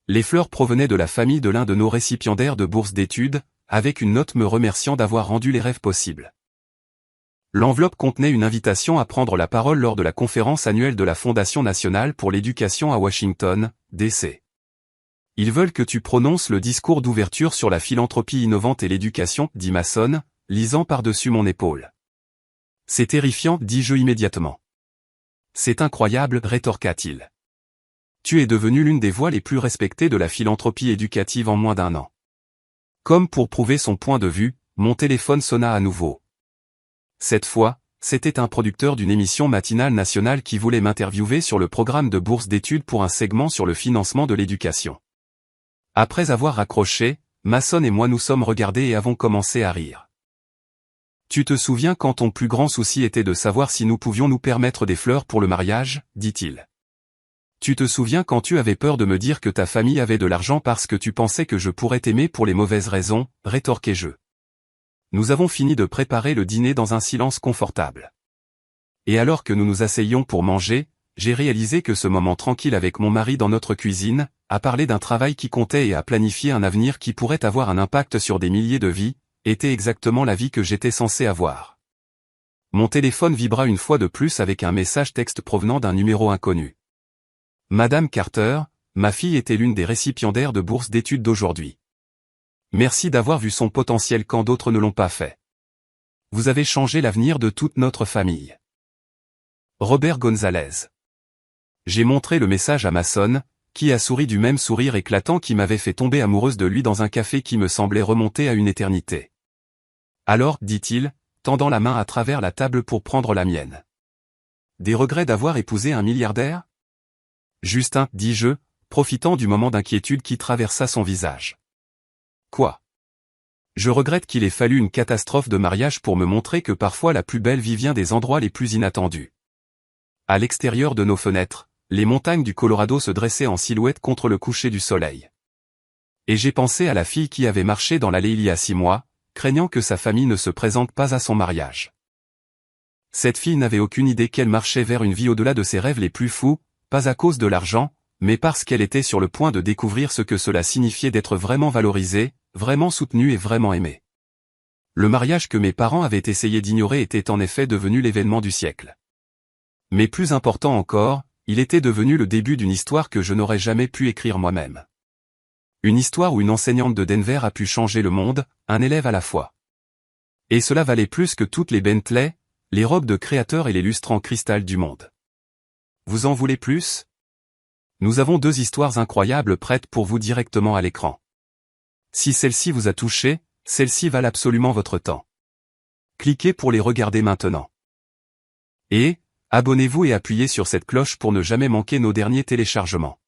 Les fleurs provenaient de la famille de l'un de nos récipiendaires de bourse d'études, avec une note me remerciant d'avoir rendu les rêves possibles. L'enveloppe contenait une invitation à prendre la parole lors de la conférence annuelle de la Fondation nationale pour l'éducation à Washington, D.C. Ils veulent que tu prononces le discours d'ouverture sur la philanthropie innovante et l'éducation, dit Mason, lisant par-dessus mon épaule. C'est terrifiant, dis-je immédiatement. C'est incroyable, rétorqua-t-il. Tu es devenue l'une des voix les plus respectées de la philanthropie éducative en moins d'1 an. Comme pour prouver son point de vue, mon téléphone sonna à nouveau. Cette fois, c'était un producteur d'une émission matinale nationale qui voulait m'interviewer sur le programme de bourse d'études pour un segment sur le financement de l'éducation. Après avoir raccroché, Mason et moi nous sommes regardés et avons commencé à rire. Tu te souviens quand ton plus grand souci était de savoir si nous pouvions nous permettre des fleurs pour le mariage, dit-il. Tu te souviens quand tu avais peur de me dire que ta famille avait de l'argent parce que tu pensais que je pourrais t'aimer pour les mauvaises raisons, rétorquai-je. Nous avons fini de préparer le dîner dans un silence confortable. Et alors que nous nous asseyions pour manger, j'ai réalisé que ce moment tranquille avec mon mari dans notre cuisine, à parler d'un travail qui comptait et à planifier un avenir qui pourrait avoir un impact sur des milliers de vies, était exactement la vie que j'étais censé avoir. Mon téléphone vibra une fois de plus avec un message texte provenant d'un numéro inconnu. Madame Carter, ma fille était l'une des récipiendaires de bourse d'études d'aujourd'hui. Merci d'avoir vu son potentiel quand d'autres ne l'ont pas fait. Vous avez changé l'avenir de toute notre famille. Robert Gonzalez. J'ai montré le message à Mason, qui a souri du même sourire éclatant qui m'avait fait tomber amoureuse de lui dans un café qui me semblait remonter à une éternité. Alors, dit-il, tendant la main à travers la table pour prendre la mienne. Des regrets d'avoir épousé un milliardaire ? Justin, dis-je, profitant du moment d'inquiétude qui traversa son visage. Quoi ? Je regrette qu'il ait fallu une catastrophe de mariage pour me montrer que parfois la plus belle vie vient des endroits les plus inattendus. À l'extérieur de nos fenêtres, les montagnes du Colorado se dressaient en silhouette contre le coucher du soleil. Et j'ai pensé à la fille qui avait marché dans l'allée il y a 6 mois, craignant que sa famille ne se présente pas à son mariage. Cette fille n'avait aucune idée qu'elle marchait vers une vie au-delà de ses rêves les plus fous, pas à cause de l'argent, mais parce qu'elle était sur le point de découvrir ce que cela signifiait d'être vraiment valorisée, vraiment soutenue et vraiment aimée. Le mariage que mes parents avaient essayé d'ignorer était en effet devenu l'événement du siècle. Mais plus important encore, il était devenu le début d'une histoire que je n'aurais jamais pu écrire moi-même. Une histoire où une enseignante de Denver a pu changer le monde, un élève à la fois. Et cela valait plus que toutes les Bentley, les robes de créateurs et les lustres en cristal du monde. Vous en voulez plus? Nous avons 2 histoires incroyables prêtes pour vous directement à l'écran. Si celle-ci vous a touché, celle-ci valent absolument votre temps. Cliquez pour les regarder maintenant. Et, abonnez-vous et appuyez sur cette cloche pour ne jamais manquer nos derniers téléchargements.